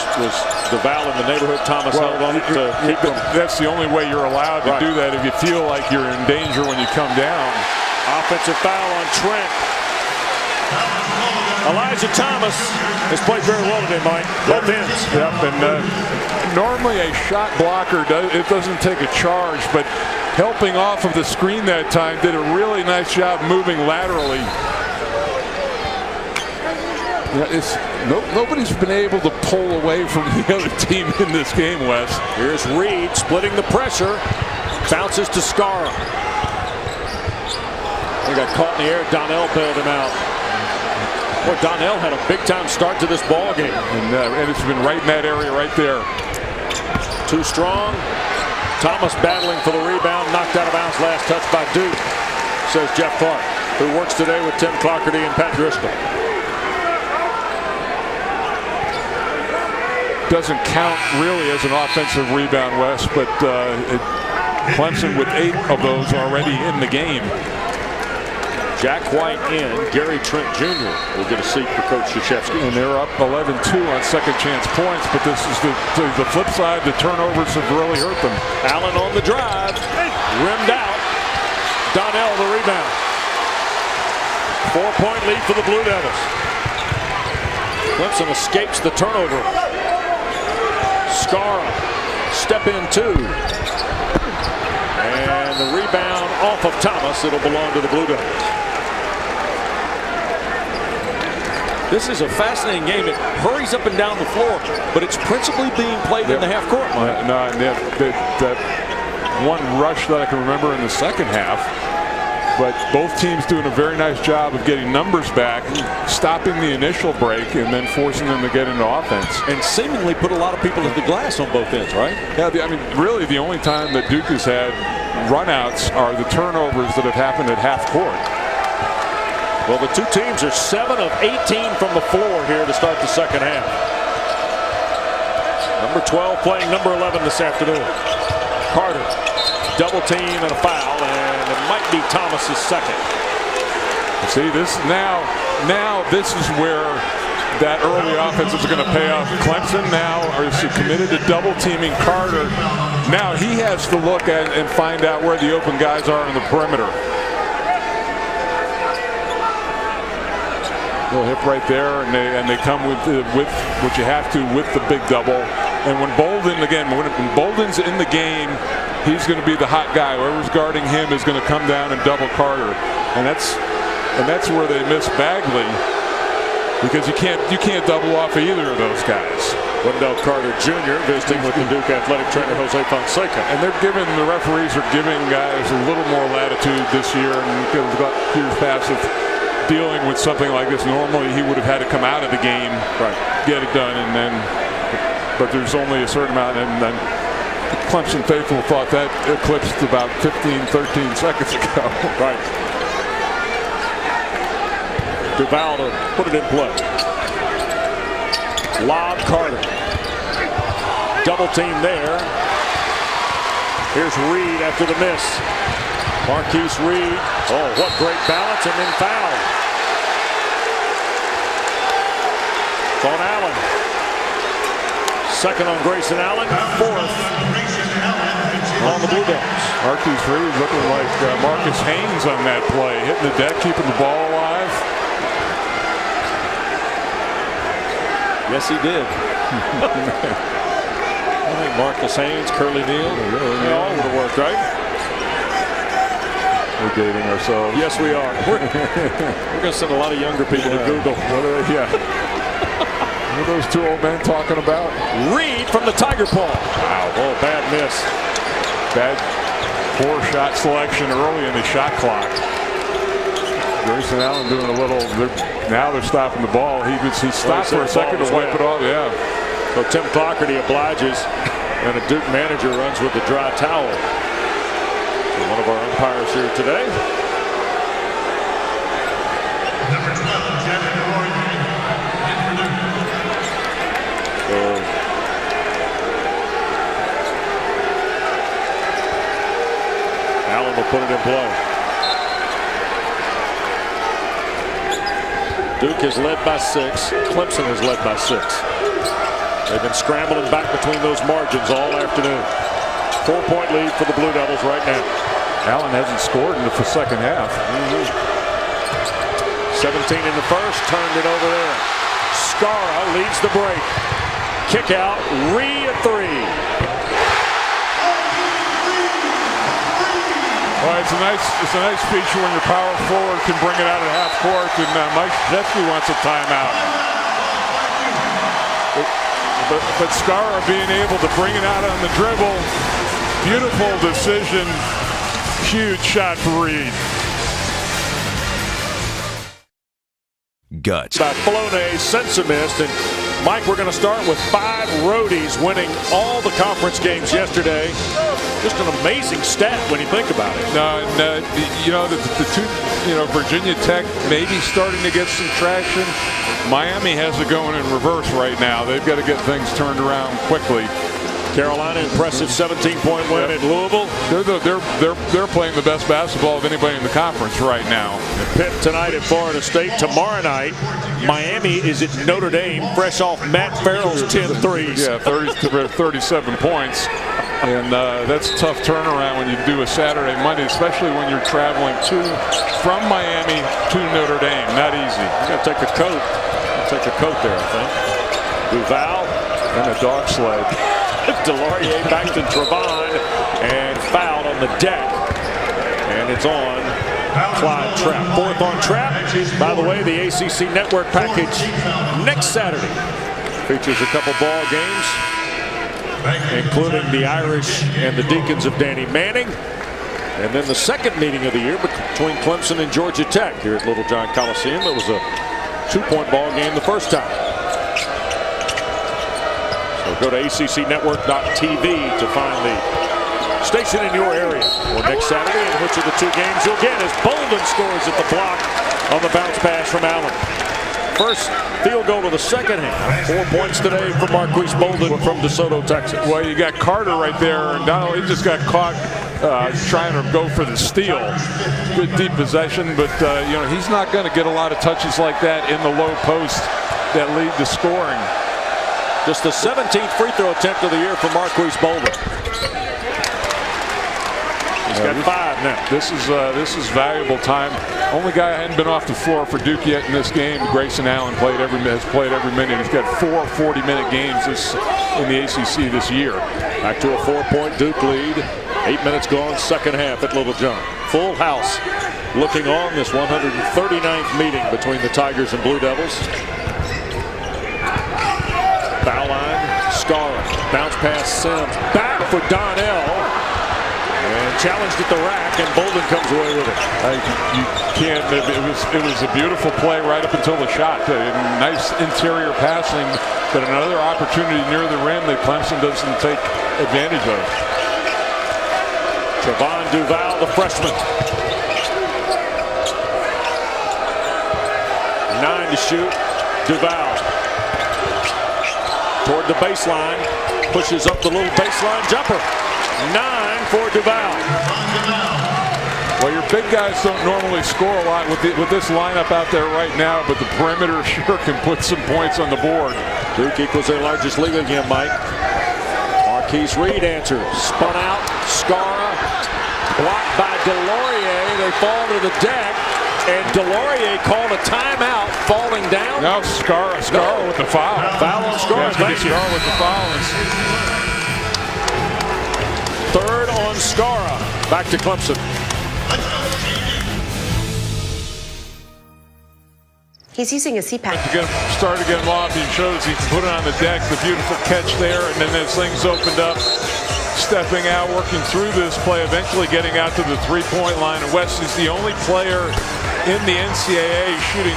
Duval in the neighborhood. Thomas held on it to keep him. That's the only way you're allowed to do that if you feel like you're in danger when you come down. Offensive foul on Trent. Elijah Thomas has played very well today, Mike. Both ends. Yep, and normally a shot blocker, it doesn't take a charge, but helping off of the screen that time did a really nice job moving laterally. Nobody's been able to pull away from the other team in this game, Wes. Here's Reed splitting the pressure. Bounces to Skara. He got caught in the air. Donnell bailed him out. Boy, Donnell had a big-time start to this ball game. And it's been right in that area right there. Too strong. Thomas battling for the rebound. Knocked out of bounds. Last touch by Duke, says Jeff Clark, who works today with Tim Clockerty and Pat Driscoll. Doesn't count really as an offensive rebound, Wes, but Clemson with 8 of those already in the game. Jack White in. Gary Trent Jr. will get a seat for Coach Krzyzewski. And they're up 11-2 on second chance points, but this is the flip side. The turnovers have really hurt them. Allen on the drive. Rimmed out. Donnell the rebound. 4-point lead for the Blue Devils. Clemson escapes the turnover. Skara, step in 2. And the rebound off of Thomas. It'll belong to the Blue Devils. This is a fascinating game. It hurries up and down the floor, but it's principally being played in the half court line. one rush that I can remember in the second half. But both teams doing a very nice job of getting numbers back, stopping the initial break, and then forcing them to get into offense. And seemingly put a lot of people at the glass on both ends, right? Yeah, I mean, really the only time that Duke has had runouts are the turnovers that have happened at half court. Well, the two teams are 7 of 18 from the floor here to start the second half. Number 12 playing number 11 this afternoon. Carter, double team and a foul, and it might be Thomas's second. See, this now this is where that early offense is going to pay off. Clemson now is committed to double teaming Carter. Now he has to look at and find out where the open guys are on the perimeter. Little hip right there, and they come with what you have to with the big double. And when Bolden, again, when Bolden's in the game, he's going to be the hot guy. Whoever's guarding him is going to come down and double Carter, and that's where they miss Bagley, because you can't double off either of those guys. Wendell Carter Jr. visiting with the Duke athletic trainer Jose Fonseca, and the referees are giving guys a little more latitude this year, and years past of dealing with something like this. Normally he would have had to come out of the game, right, get it done, and then. But there's only a certain amount, and then Clemson faithful thought that eclipsed about 15, 13 seconds ago. Right. Duval to put it in play. Lob Carter. Double team there. Here's Reed after the miss. Marquise Reed. Oh, what great balance, and then foul. It's on Allen. Second on Grayson Allen, fourth on the Blue Devils. Marquise Reed looking like Marcus Haynes on that play, hitting the deck, keeping the ball alive. Yes, he did. I think Marcus Haynes, Curly Neal, they all would have worked, right? We're dating ourselves. Yes, we are. We're going to send a lot of younger people to Google. What are those two old men talking about? Reed from the Tiger Paw. Wow, oh, bad miss. Poor shot selection early in the shot clock. Grayson Allen doing a little, now they're stopping the ball. He stopped for a second to wipe it off, yeah. So Tim Clockerty obliges, and a Duke manager runs with the dry towel. So one of our umpires here today. Number 12, Jack Gordon. Allen will put it in play. Duke has led by 6. Clemson has led by 6. They've been scrambling back between those margins all afternoon. 4-point lead for the Blue Devils right now. Allen hasn't scored in the second half. 17 in the first, turned it over there. Skara leads the break. Kick out, Reed at 3. Well, it's a nice feature when your power forward can bring it out at half court, and Mike Krzyzewski wants a timeout. But Skara being able to bring it out on the dribble, beautiful decision, huge shot for Reed. Guts. By Floney, Sensimist, and Mike, we're going to start with 5 roadies winning all the conference games yesterday. Just an amazing stat when you think about it. The two, Virginia Tech maybe starting to get some traction. Miami has it going in reverse right now. They've got to get things turned around quickly. Carolina, impressive 17-point win at Louisville. They're playing the best basketball of anybody in the conference right now. Pitt tonight at Florida State. Tomorrow night, Miami is at Notre Dame, fresh off Matt Farrell's 10 threes. Yeah, 37 points. And that's a tough turnaround when you do a Saturday, Monday, especially when you're traveling from Miami to Notre Dame. Not easy. You got to take a coat. Take a coat there, I think. Duval. And a dog sled. Delorier back to Trevon, and fouled on the deck. And it's on Clyde Trapp. 4th on Trapp. By the way, the ACC Network package next Saturday features a couple ball games. including the Irish and the Deacons of Danny Manning. And then the second meeting of the year between Clemson and Georgia Tech here at Littlejohn Coliseum. It was a 2-point ball game the first time. So go to ACCnetwork.tv to find the station in your area for next Saturday, and which of the two games you'll get as Bolden scores at the block on the bounce pass from Allen. First field goal of the second half. 4 points today for Marquise Bolden from DeSoto, Texas. Well, you got Carter right there, and Donald, he just got caught trying to go for the steal. Good deep possession, but you know, he's not going to get a lot of touches like that in the low post that lead to scoring. Just the 17th free throw attempt of the year for Marquise Bolden. He's got 5 now. This is valuable time. Only guy I hadn't been off the floor for Duke yet in this game. Grayson Allen has played every minute. He's got 4 40-minute games in the ACC this year. Back to a 4-point Duke lead. 8 minutes gone, second half at Littlejohn. Full house looking on this 139th meeting between the Tigers and Blue Devils. Foul line, Scarra, bounce pass Sims, back for Donnell, and challenged at the rack, and Bolden comes away with it. You can't. It was a beautiful play right up until the shot. Nice interior passing, but another opportunity near the rim that Clemson doesn't take advantage of. Trevon Duval, the freshman. 9 to shoot. Duval toward the baseline, pushes up the little baseline jumper. 9 for Duval. Well, your big guys don't normally score a lot with this lineup out there right now, but the perimeter sure can put some points on the board. Duke equals their largest lead again, Mike. Marquise Reed answers. Spun out. Scarra blocked by DeLaurier. They fall to the deck. And DeLaurier called a timeout, falling down. Now Scarra with the foul. Foul on Scarra. Thank you. Scarra with the foul. Third on Scarra. Back to Clemson. He's using a CPAP. Started to get him off. He shows he can put it on the deck. The beautiful catch there, and then as things opened up, stepping out, working through this play, eventually getting out to the three-point line. And West is the only player in the NCAA shooting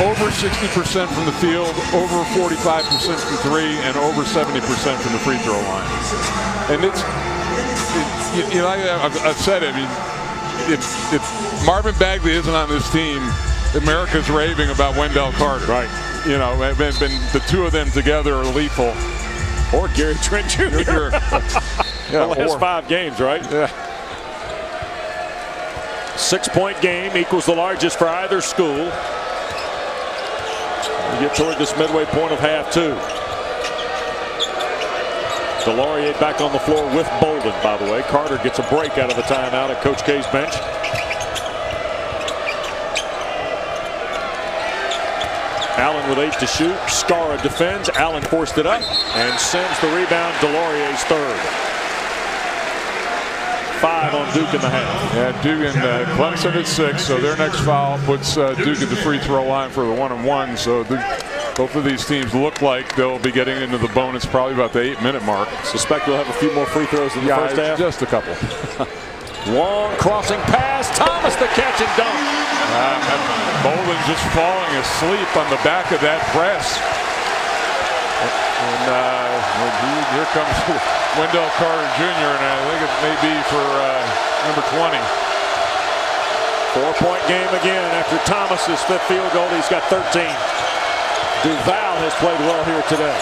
over 60% from the field, over 45% from three, and over 70% from the free throw line. And I've said it. I mean, if Marvin Bagley isn't on this team, America's raving about Wendell Carter. Right. You know, the two of them together are lethal. Or Gary Trent Jr. Yeah, the last 5 games, right? Yeah. 6-point game equals the largest for either school. We get toward this midway point of half 2. DeLaurier back on the floor with Bolden, by the way. Carter gets a break out of the timeout at Coach K's bench. Allen with 8 to shoot. Scarra defends. Allen forced it up and sends the rebound. DeLaurier's third. 5 on Duke in the half. Yeah, Duke and Clemson at 6, so their next foul puts Duke at the free throw line for the 1-and-1. So both of these teams look like they'll be getting into the bonus probably about the 8-minute mark. Suspect we'll have a few more free throws in the first half. Just a couple. Long crossing pass. Thomas the catch and dunk. Bolden just falling asleep on the back of that press. And here comes Wendell Carter Jr., and I think it may be for number 20. 4-point game again after Thomas's 5th field goal. He's got 13. Duval has played well here today.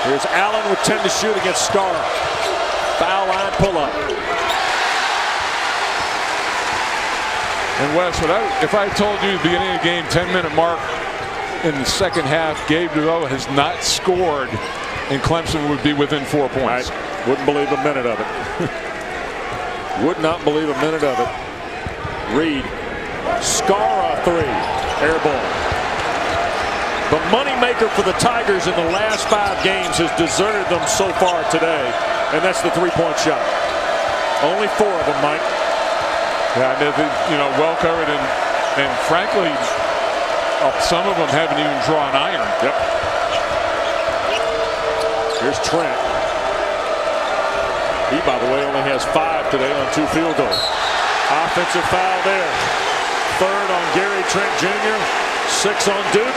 Here's Allen with 10 to shoot against Scarra. Foul line pull-up. And Wes, if I told you at the beginning of the game, 10-minute mark in the second half, Gabe Duval has not scored, and Clemson would be within 4 points. I wouldn't believe a minute of it. Would not believe a minute of it. Reed. Scarra 3. Air ball. The moneymaker for the Tigers in the last 5 games has deserted them so far today, and that's the 3-point shot. Only 4 of them, Mike. Yeah, well covered, and frankly, some of them haven't even drawn iron. Yep. Here's Trent. He, by the way, only has 5 today on 2 field goals. Offensive foul there. 3rd on Gary Trent Jr., 6 on Duke.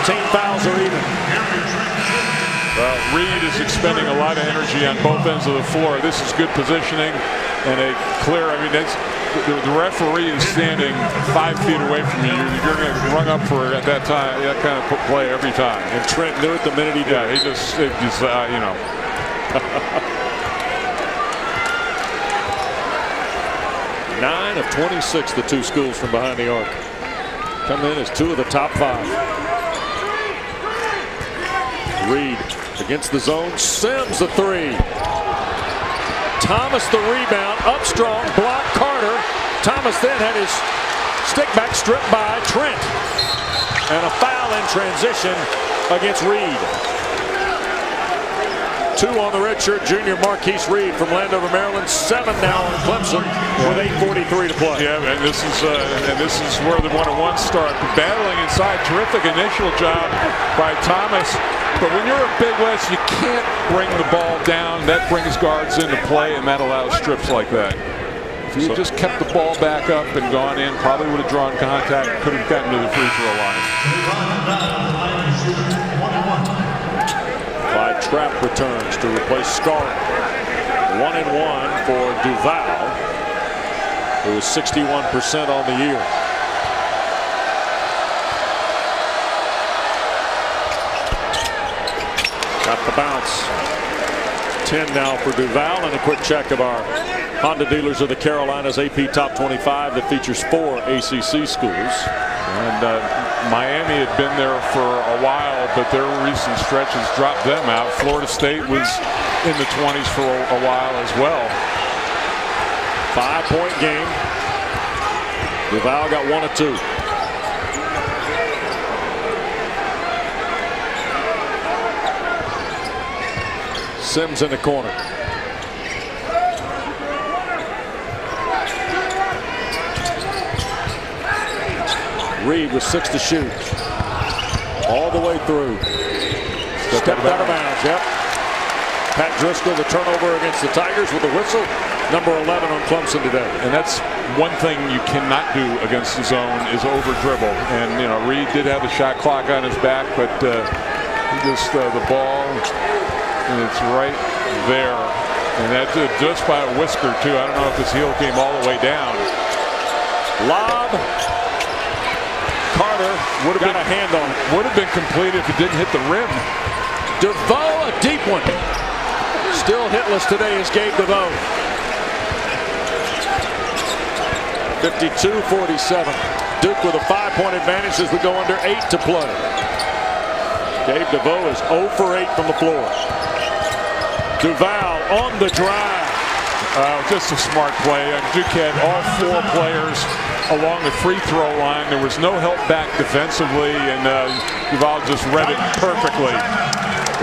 Team fouls are even. Reed is expending a lot of energy on both ends of the floor. This is good positioning and a clear. I mean, that's the referee is standing 5 feet away from you. You're going to run up for at that time that kind of play every time. And Trent knew it the minute he did. Yeah, he just you know. 9 of 26, the 2 schools from behind the arc. Come in as 2 of the top 5. Reed against the zone. Sims the 3. Thomas the rebound. Up strong. Block Carter. Thomas then had his stick back stripped by Trent. And a foul in transition against Reed. 2 on the redshirt junior Marquise Reed from Landover, Maryland. 7 now on Clemson with 8:43 to play. Yeah, and this is where the 1-on-1 start. Battling inside, terrific initial job by Thomas. But when you're a Big West, you can't bring the ball down. That brings guards into play, and that allows strips like that. If you just kept the ball back up and gone in, probably would have drawn contact, could have gotten to the free throw line. Clyde Trapp returns to replace Scarlett. 1-1 for Duval, who is 61% on the year. Got the bounce. 10 now for Duval, and a quick check of our Honda Dealers of the Carolinas AP Top 25 that features 4 ACC schools. And Miami had been there for a while, but their recent stretches dropped them out. Florida State was in the 20s for a while as well. 5-point game. Duval got 1 of 2. Sims in the corner. Reed with 6 to shoot. All the way through. Stepped out of bounds. Yep. Pat Driscoll, the turnover against the Tigers with the whistle. Number 11 on Clemson today. And that's one thing you cannot do against the zone is over dribble. And you know, Reed did have the shot clock on his back, but he just the ball, and it's right there. And that's just by a whisker too. I don't know if his heel came all the way down. Lob. Carter would have got a hand on it. Would have been completed if it didn't hit the rim. DeVoe, a deep one. Still hitless today is Gabe DeVoe. 52-47. Duke with a 5-point advantage as we go under 8 to play. Gabe DeVoe is 0 for 8 from the floor. Duval on the drive. Just a smart play. Duke had all 4 players along the free throw line. There was no help back defensively, and Duval just read it perfectly.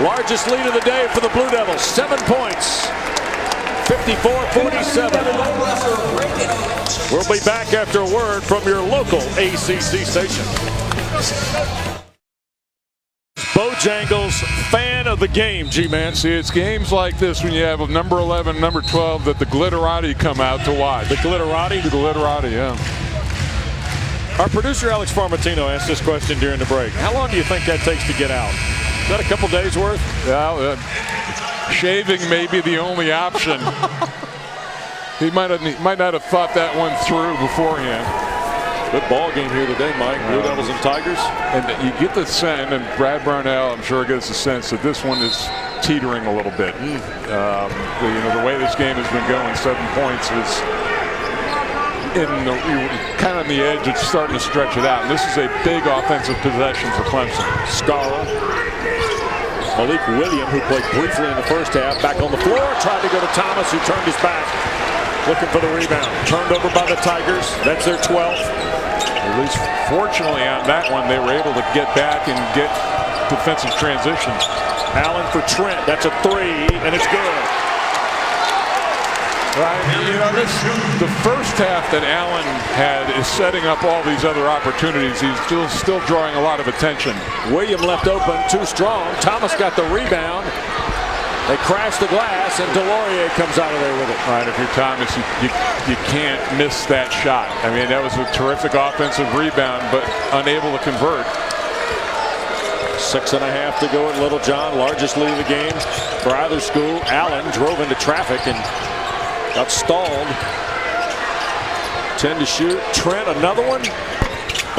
Largest lead of the day for the Blue Devils, 7 points. 54-47. We'll be back after a word from your local ACC station. Bojangles fan of the game, G-Man. See, it's games like this when you have a number 11, number 12 that the Glitterati come out to watch. The Glitterati? The Glitterati, yeah. Our producer Alex Farmatino asked this question during the break. How long do you think that takes to get out? Is that a couple days worth? Well, shaving may be the only option. He might not have thought that one through beforehand. Good ball game here today, Mike. Blue Devils and Tigers. And you get the sense, and Brad Brownell, I'm sure, gets the sense that this one is teetering a little bit. The way this game has been going, 7 points is kind of on the edge. It's starting to stretch it out. And this is a big offensive possession for Clemson. Scarra. Malik William, who played briefly in the first half, back on the floor, tried to go to Thomas, who turned his back, looking for the rebound. Turned over by the Tigers. That's their 12th. At least fortunately on that one, they were able to get back and get defensive transition. Allen for Trent. That's a 3, and it's good. Right. You know, the first half that Allen had is setting up all these other opportunities. He's still drawing a lot of attention. William left open, too strong. Thomas got the rebound. They crash the glass, and Delorier comes out of there with it. All right, if you're Thomas, you can't miss that shot. I mean, that was a terrific offensive rebound, but unable to convert. 6.5 to go at Littlejohn, largest lead of the game for either school. Allen drove into traffic and got stalled. 10 to shoot. Trent, another one.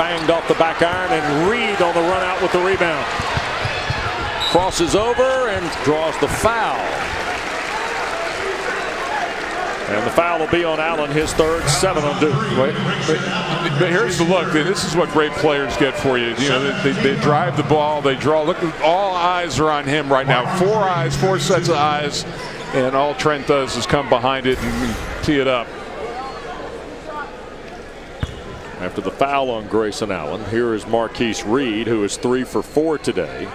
Banged off the back iron, and Reed on the run out with the rebound. Crosses over and draws the foul. And the foul will be on Allen, his third, 7 on Duke. But here's the look. This is what great players get for you. You know, they drive the ball, they draw. Look, all eyes are on him right now. 4 eyes, 4 sets of eyes, and all Trent does is come behind it and tee it up. After the foul on Grayson Allen, here is Marquise Reed, who is 3 for 4 today.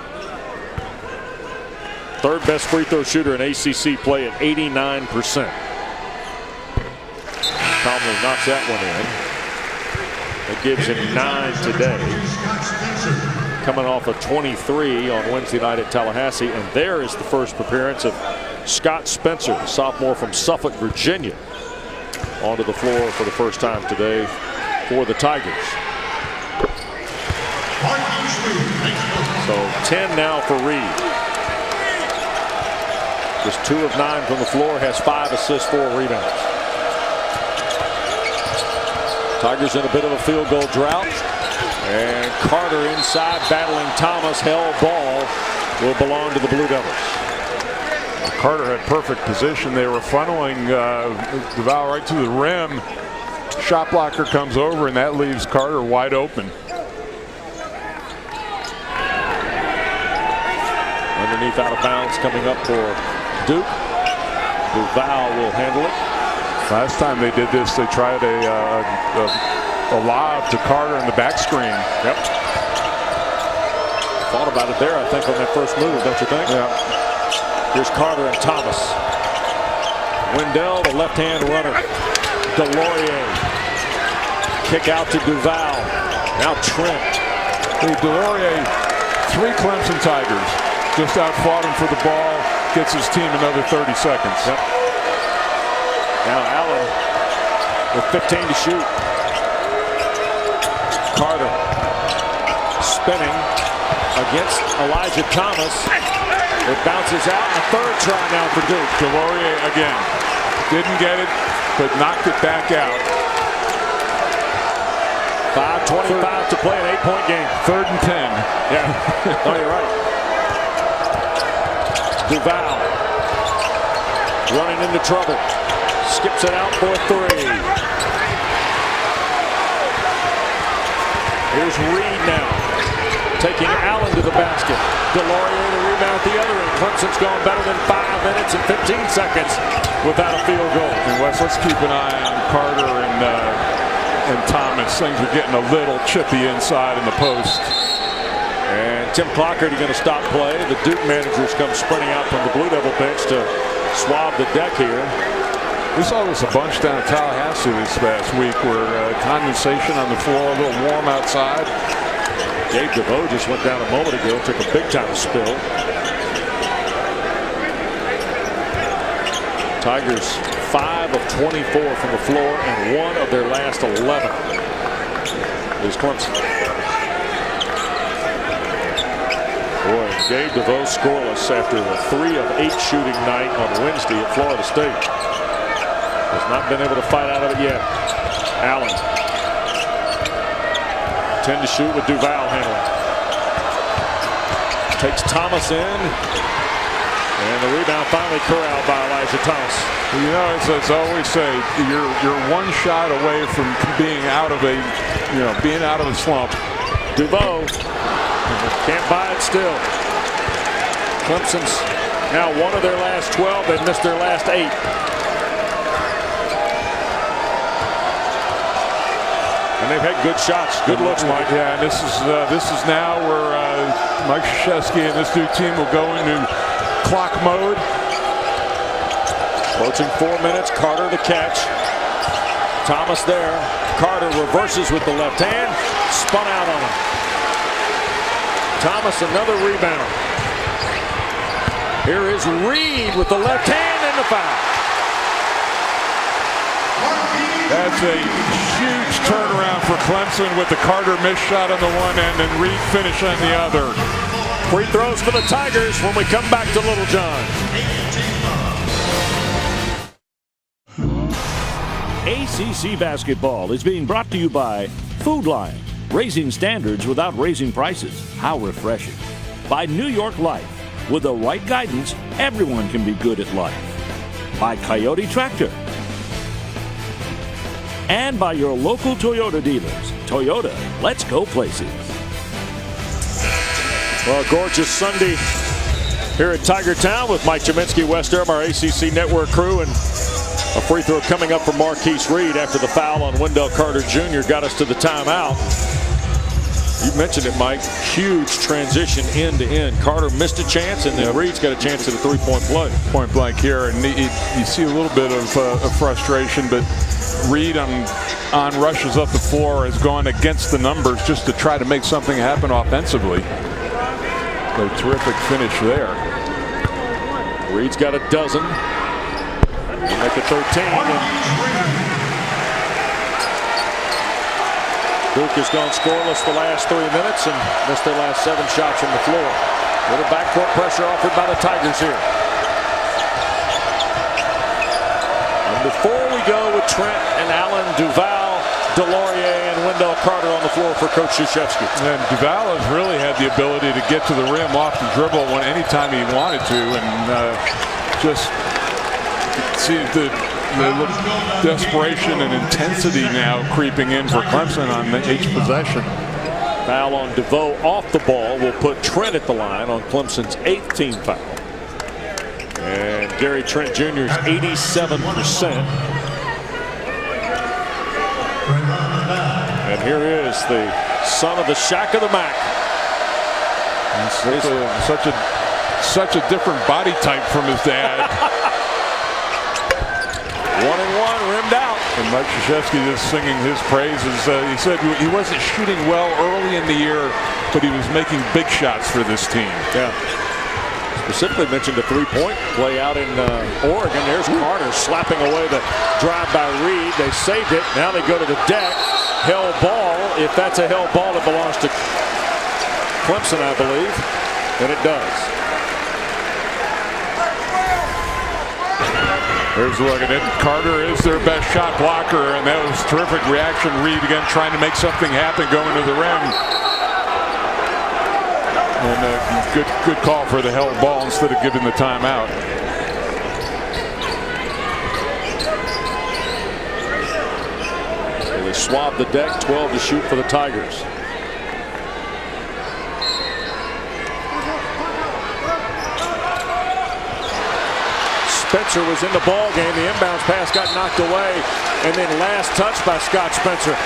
Third best free throw shooter in ACC play at 89%. Conley knocks that one in. That gives him 9 today. Coming off a 23 on Wednesday night at Tallahassee. And there is the first appearance of Scott Spencer, the sophomore from Suffolk, Virginia, onto the floor for the first time today for the Tigers. So 10 now for Reed. Just 2 of 9 from the floor, has 5 assists, 4 rebounds. Tigers in a bit of a field goal drought. And Carter inside battling Thomas. Held ball will belong to the Blue Devils. Carter had perfect position. They were funneling Duval right to the rim. Shot blocker comes over, and that leaves Carter wide open. Underneath, out of bounds, coming up for Duke. Duval will handle it. Last time they did this, they tried a lob to Carter in the back screen. Yep. Thought about it there, I think, on that first move, don't you think? Yeah. Here's Carter and Thomas. Wendell, the left-hand runner. Delorier. Kick out to Duval. Now Trent. Delorier, 3 Clemson Tigers. Just out-fought him for the ball. Gets his team another 30 seconds. Yep. Now Allen with 15 to shoot. Carter spinning against Elijah Thomas. It bounces out. A third try now for Duke. Delorier again. Didn't get it, but knocked it back out. 5:25 to play, an 8-point game. 3rd and 10. Yeah. Oh, you're right. Duval running into trouble. Skips it out for 3. Here's Reed now. Taking Allen to the basket. Delorier the rebound at the other end. Clemson's gone better than 5 minutes and 15 seconds without a field goal. And Wes, let's keep an eye on Carter and Thomas. Things are getting a little chippy inside in the post. And Tim Clockert going to stop play. The Duke managers come sprinting out from the Blue Devil bench to swab the deck here. We saw this a bunch down at Tallahassee this past week, where condensation on the floor, a little warm outside. Gabe DeVoe just went down a moment ago, took a big-time spill. Tigers 5 of 24 from the floor, and 1 of their last 11 is Clemson. Boy, Gabe DeVoe scoreless after a 3 of 8 shooting night on Wednesday at Florida State. Has not been able to fight out of it yet. Allen. 10 to shoot with Duval handling. Takes Thomas in. And the rebound finally corralled by Elijah Thomas. You know, as I always say, you're 1 shot away from being out of a slump. DeVoe can't buy it still. Clemson's now 1 of their last 12. They've missed their last 8. And they've had good shots, good looks, Mike. Yeah, and this is now where Mike Krzyzewski and this new team will go into clock mode. Approaching 4 minutes. Carter the catch. Thomas there. Carter reverses with the left hand. Spun out on him. Thomas another rebound. Here is Reed with the left hand and the foul. That's a huge turnaround for Clemson with the Carter missed shot on the one end and Reed finish on the other. Free throws for the Tigers when we come back to Littlejohn. ACC basketball is being brought to you by Food Lion, raising standards without raising prices. How refreshing. By New York Life, with the right guidance, everyone can be good at life. By Coyote Tractor. And by your local Toyota dealers. Toyota, let's go places. Well, gorgeous Sunday here at Tiger Town with Mike Jaminski, West Durham, our ACC Network crew, and a free throw coming up from Marquise Reed after the foul on Wendell Carter Jr. got us to the timeout. You mentioned it, Mike. Huge transition end to end. Carter missed a chance, and then Reed's got a chance at a three-point play. Point blank here, and you see a little bit of frustration, but Reed on rushes up the floor has gone against the numbers just to try to make something happen offensively. A terrific finish there. Reed's got a dozen. Make it 13. Duke has gone scoreless the last 3 minutes and missed their last 7 shots from the floor. Little backcourt pressure offered by the Tigers here. And before we go with Trent and Allen, Duval, Delorier, and Wendell Carter on the floor for Coach Krzyzewski. And Duval has really had the ability to get to the rim off the dribble anytime he wanted to, and just see the desperation and intensity now creeping in for Clemson on each possession. Foul on DeVoe off the ball will put Trent at the line on Clemson's 8th team foul. And Gary Trent Jr. is 87%. And here is the son of the Shack of the Mac. Such a different body type from his dad. 1 and 1, rimmed out. And Mike Krzyzewski just singing his praises. He said he wasn't shooting well early in the year, but he was making big shots for this team. Yeah. Specifically mentioned a three-point play out in Oregon. There's Carter slapping away the drive by Reed. They saved it. Now they go to the deck. Hell ball. If that's a hell ball, it belongs to Clemson, I believe. And it does. Here's a look at it. Carter is their best shot blocker, and that was terrific reaction. Reed again trying to make something happen going to the rim. And a good call for the held ball instead of giving the timeout. So they swab the deck, 12 to shoot for the Tigers. Spencer was in the ball game. The inbounds pass got knocked away, and then last touch by Scott Spencer.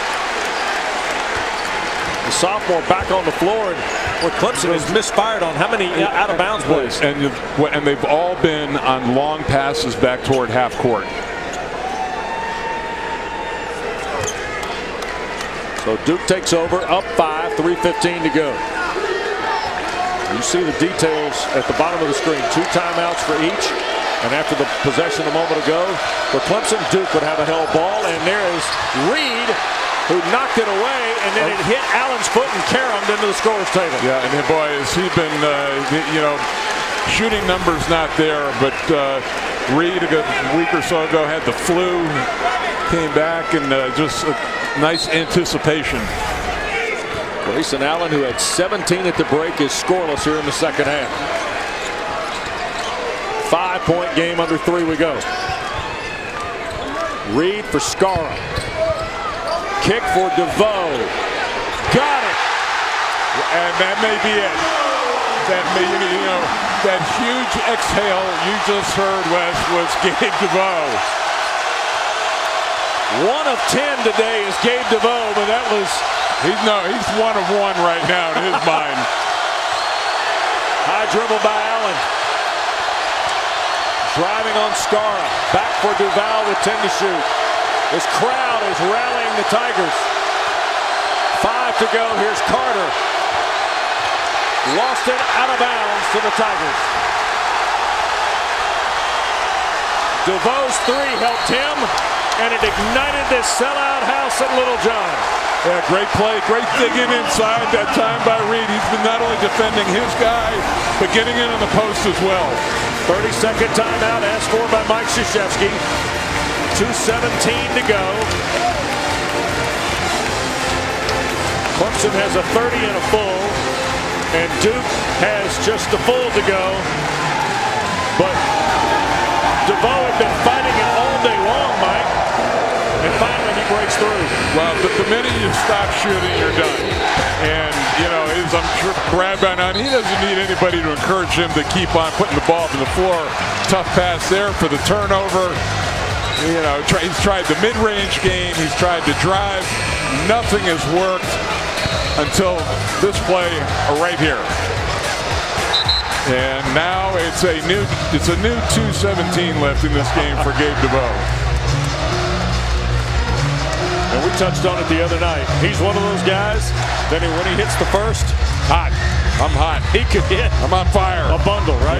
The sophomore back on the floor, and Clemson has misfired on how many out of bounds plays? And they've all been on long passes back toward half court. So Duke takes over, up 5, 3:15 to go. You see the details at the bottom of the screen. 2 timeouts for each. And after the possession a moment ago, for Clemson, Duke would have a held ball. And there is Reed, who knocked it away, and then it hit Allen's foot and caromed into the scorer's table. Yeah, and boy, has he been, shooting numbers not there, but Reed a week or so ago had the flu, came back, and just a nice anticipation. Grayson Allen, who had 17 at the break, is scoreless here in the second half. 5-point game, under 3 we go. Reed for Skara. Kick for DeVoe. Got it. And that may be it. That may, that huge exhale you just heard, Wes, was Gabe DeVoe. 1 of 10 today is Gabe DeVoe, but that was... He's 1 of 1 right now in his mind. High dribble by Allen. Driving on Skara. Back for Duval with 10 to shoot. This crowd is rallying the Tigers. 5 to go. Here's Carter. Lost it out of bounds to the Tigers. DeVoe's three helped him, and it ignited this sellout house at Littlejohn. Yeah, great play, great digging inside that time by Reed. He's been not only defending his guy, but getting in on the post as well. 30-second timeout asked for by Mike Krzyzewski. 2:17 to go. Clemson has a 30 and a full, and Duke has just a full to go. But DeVoe had been fighting it all day long, Mike, and finally he breaks through. Well, the minute you stop shooting, you're done. And, you know, as I'm sure Brad by now, he doesn't need anybody to encourage him to keep on putting the ball to the floor. Tough pass there for the turnover. You know, he's tried the mid-range game. He's tried to drive. Nothing has worked until this play right here. And now it's a new 2:17 left in this game for Gabe DeVoe. And we touched on it the other night. He's one of those guys that when he hits the first, hot. I'm hot. He could hit. I'm on fire. A bundle, right?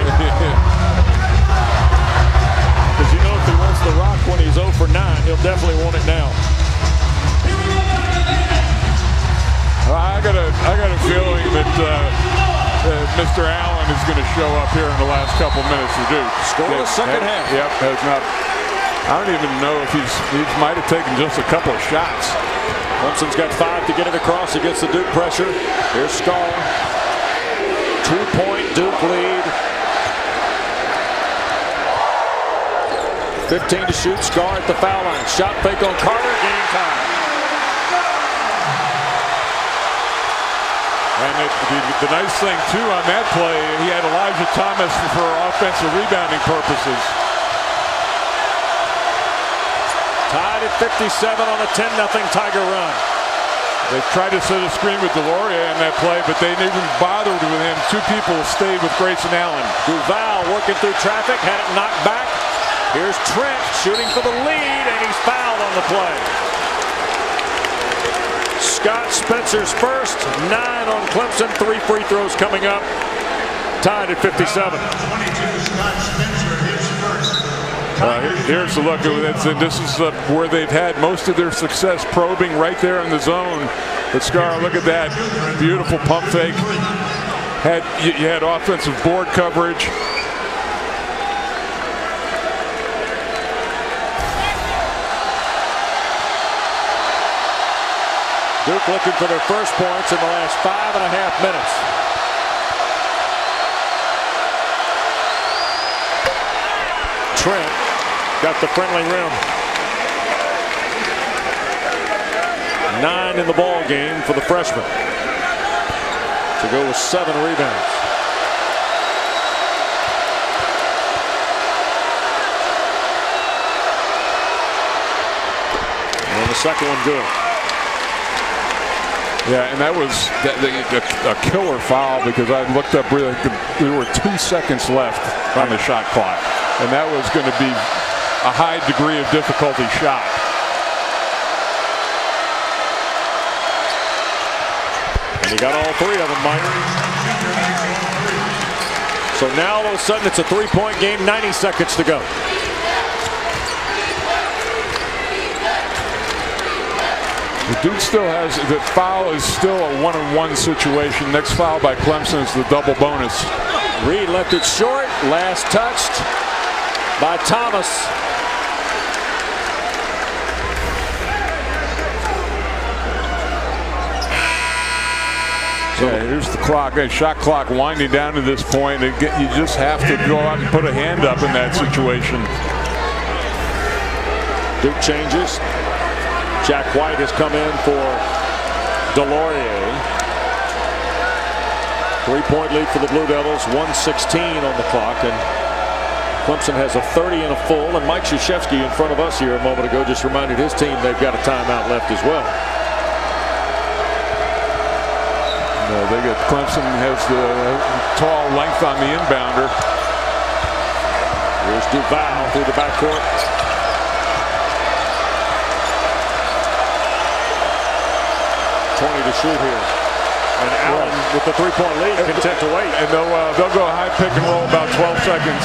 Because you know if he wants the rock when he's 0 for 9, he'll definitely want it now. I got a feeling that Mr. Allen is going to show up here in the last couple minutes for Duke. Score the second half. Yep, has not. I don't even know if he might have taken just a couple of shots. Clemson's got 5 to get it across against the Duke pressure. Here's Scar. 2-point Duke lead. 15 to shoot. Scar at the foul line. Shot fake on Carter. Game time. And the nice thing, too, on that play, he had Elijah Thomas for offensive rebounding purposes. Tied at 57 on a 10-0 Tiger run. They tried to set a screen with Deloria in that play, but they didn't even bother with him. 2 people stayed with Grayson Allen. Duval working through traffic, had it knocked back. Here's Trent shooting for the lead, and he's fouled on the play. Scott Spencer's first, 9 on Clemson, 3 free throws coming up. Tied at 57. 22, Scott Spencer, his first. Here's a look at it. This is where they've had most of their success, probing right there in the zone. But Scar, look at that beautiful pump fake. You had offensive board coverage. Duke looking for their first points in the last 5.5 minutes. Trent got the friendly rim. 9 in the ball game for the freshman. To go with 7 rebounds. And the second one good. Yeah, and that was a killer foul because I looked up, really, there were 2 seconds left on the shot clock. And that was going to be a high degree of difficulty shot. And he got all 3 of them, Mike. So now all of a sudden it's a 3-point game, 90 seconds to go. The Duke still has, the foul is still a 1-on-1 situation. Next foul by Clemson is the double bonus. Reed left it short, last touched by Thomas. So here's the clock, shot clock winding down to this point. You just have to go out and put a hand up in that situation. Duke changes. Jack White has come in for Delorier. 3-point lead for the Blue Devils, 1:16 on the clock, and Clemson has a 30 and a full, and Mike Krzyzewski in front of us here a moment ago just reminded his team they've got a timeout left as well. No, Clemson has the tall length on the inbounder. Here's Duval through the backcourt. To shoot here, and Allen with the 3-point lead, content to wait. And they'll go high pick and roll about 12 seconds.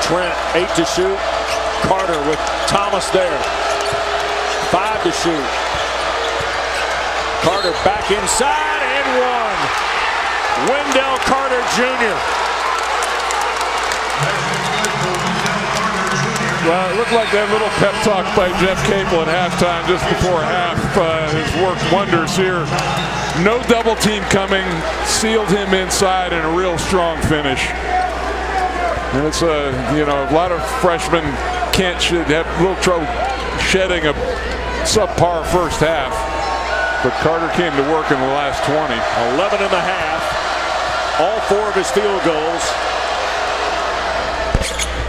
Trent, 8 to shoot. Carter with Thomas there. 5 to shoot. Carter back inside and one. Wendell Carter Jr. Well, it looked like that little pep talk by Jeff Capel at halftime just before half has worked wonders here. No double team coming, sealed him inside, and a real strong finish. And it's a lot of freshmen have a little trouble shedding a subpar first half, but Carter came to work in the last 20. 11 and a half. All 4 of his field goals.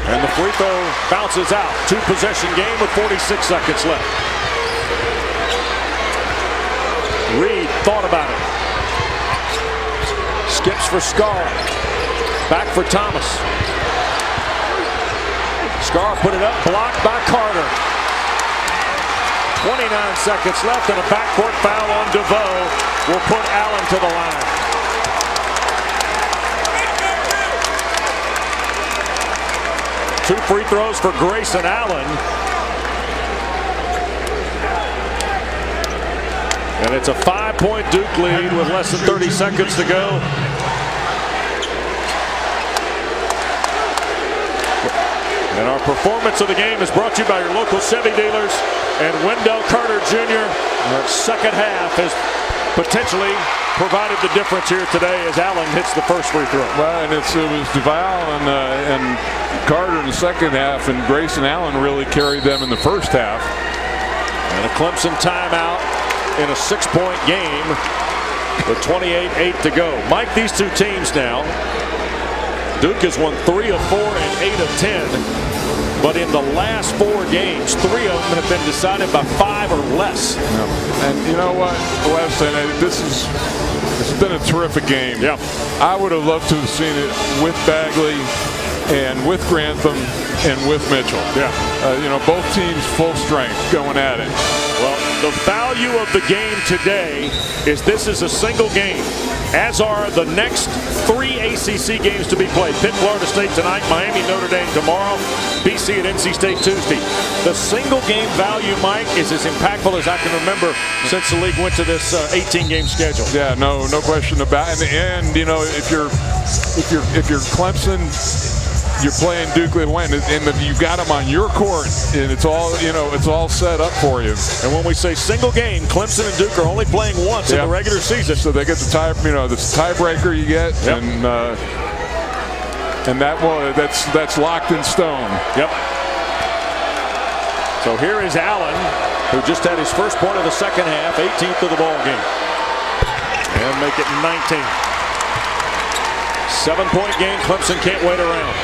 And the free throw bounces out. 2-possession game with 46 seconds left. Reed thought about it. Skips for Scar. Back for Thomas. Scar put it up, blocked by Carter. 29 seconds left, and a backcourt foul on DeVoe will put Allen to the line. Two free throws for Grayson Allen. And it's a 5-point Duke lead with less than 30 seconds to go. And our performance of the game is brought to you by your local Chevy dealers. And Wendell Carter Jr. second half has potentially provided the difference here today as Allen hits the first free throw. Well, and it was Duval and Carter in the second half, and Grayson Allen really carried them in the first half. And a Clemson timeout in a 6-point game with 28:8 to go. Mike, these two teams now, Duke has won 3 of 4 and 8 of 10. But in the last 4 games, 3 of them have been decided by 5 or less. Yeah. And you know what, Wes, this has been a terrific game. Yeah. I would have loved to have seen it with Bagley and with Grantham and with Mitchell. Yeah. Both teams full strength going at it. Well, the value of the game today is this is a single game, as are the next 3 ACC games to be played. Pitt, Florida State tonight, Miami, Notre Dame tomorrow, BC at NC State Tuesday. The single game value, Mike, is as impactful as I can remember since the league went to this 18-game schedule. Yeah, no question about it. And if you're Clemson, you're playing Duke Littlejohn, and you've got them on your court, and it's all set up for you. And when we say single game, Clemson and Duke are only playing once in the regular season. So they get the tiebreaker you get, yep. and that's locked in stone. Yep. So here is Allen, who just had his first point of the second half, 18th of the ball game, and make it 19. 7-point game. Clemson can't wait around.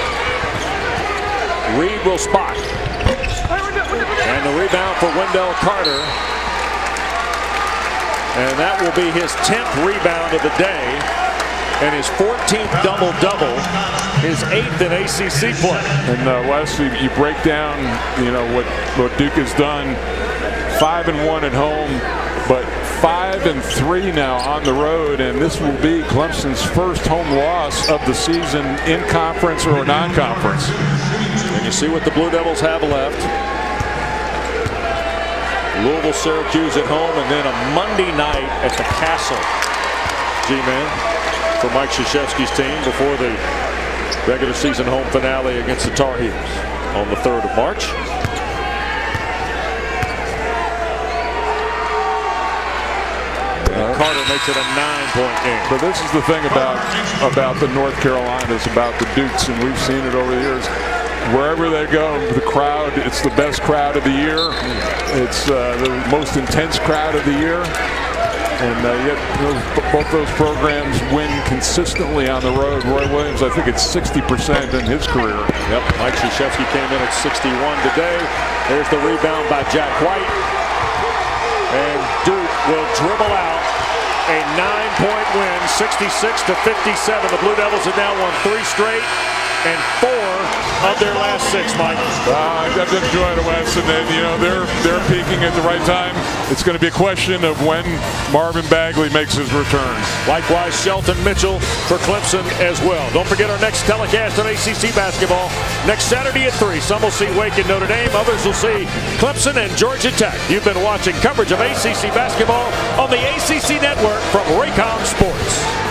Reed will spot. And the rebound for Wendell Carter. And that will be his 10th rebound of the day. And his 14th double-double. His 8th in ACC play. And Wes, you break down, what Duke has done. 5-1 at home, but 5-3 now on the road, and this will be Clemson's first home loss of the season in conference or non-conference. And you see what the Blue Devils have left. Louisville, Syracuse at home, and then a Monday night at the Castle. G-Man for Mike Krzyzewski's team before the regular season home finale against the Tar Heels on the 3rd of March. Carter makes it a 9-point game. But this is the thing about the North Carolinas, about the Dukes, and we've seen it over the years. Wherever they go, the crowd, it's the best crowd of the year. It's the most intense crowd of the year. And yet both those programs win consistently on the road. Roy Williams, I think it's 60% in his career. Yep, Mike Krzyzewski came in at 61 today. There's the rebound by Jack White. And Duke will dribble out a 9-point win, 66-57. The Blue Devils have now won 3 straight. and 4 of their last 6, Mike. I've enjoyed the West, and then, they're peaking at the right time. It's going to be a question of when Marvin Bagley makes his return. Likewise, Shelton Mitchell for Clemson as well. Don't forget our next telecast on ACC basketball next Saturday at 3. Some will see Wake and Notre Dame. Others will see Clemson and Georgia Tech. You've been watching coverage of ACC basketball on the ACC Network from Raycom Sports.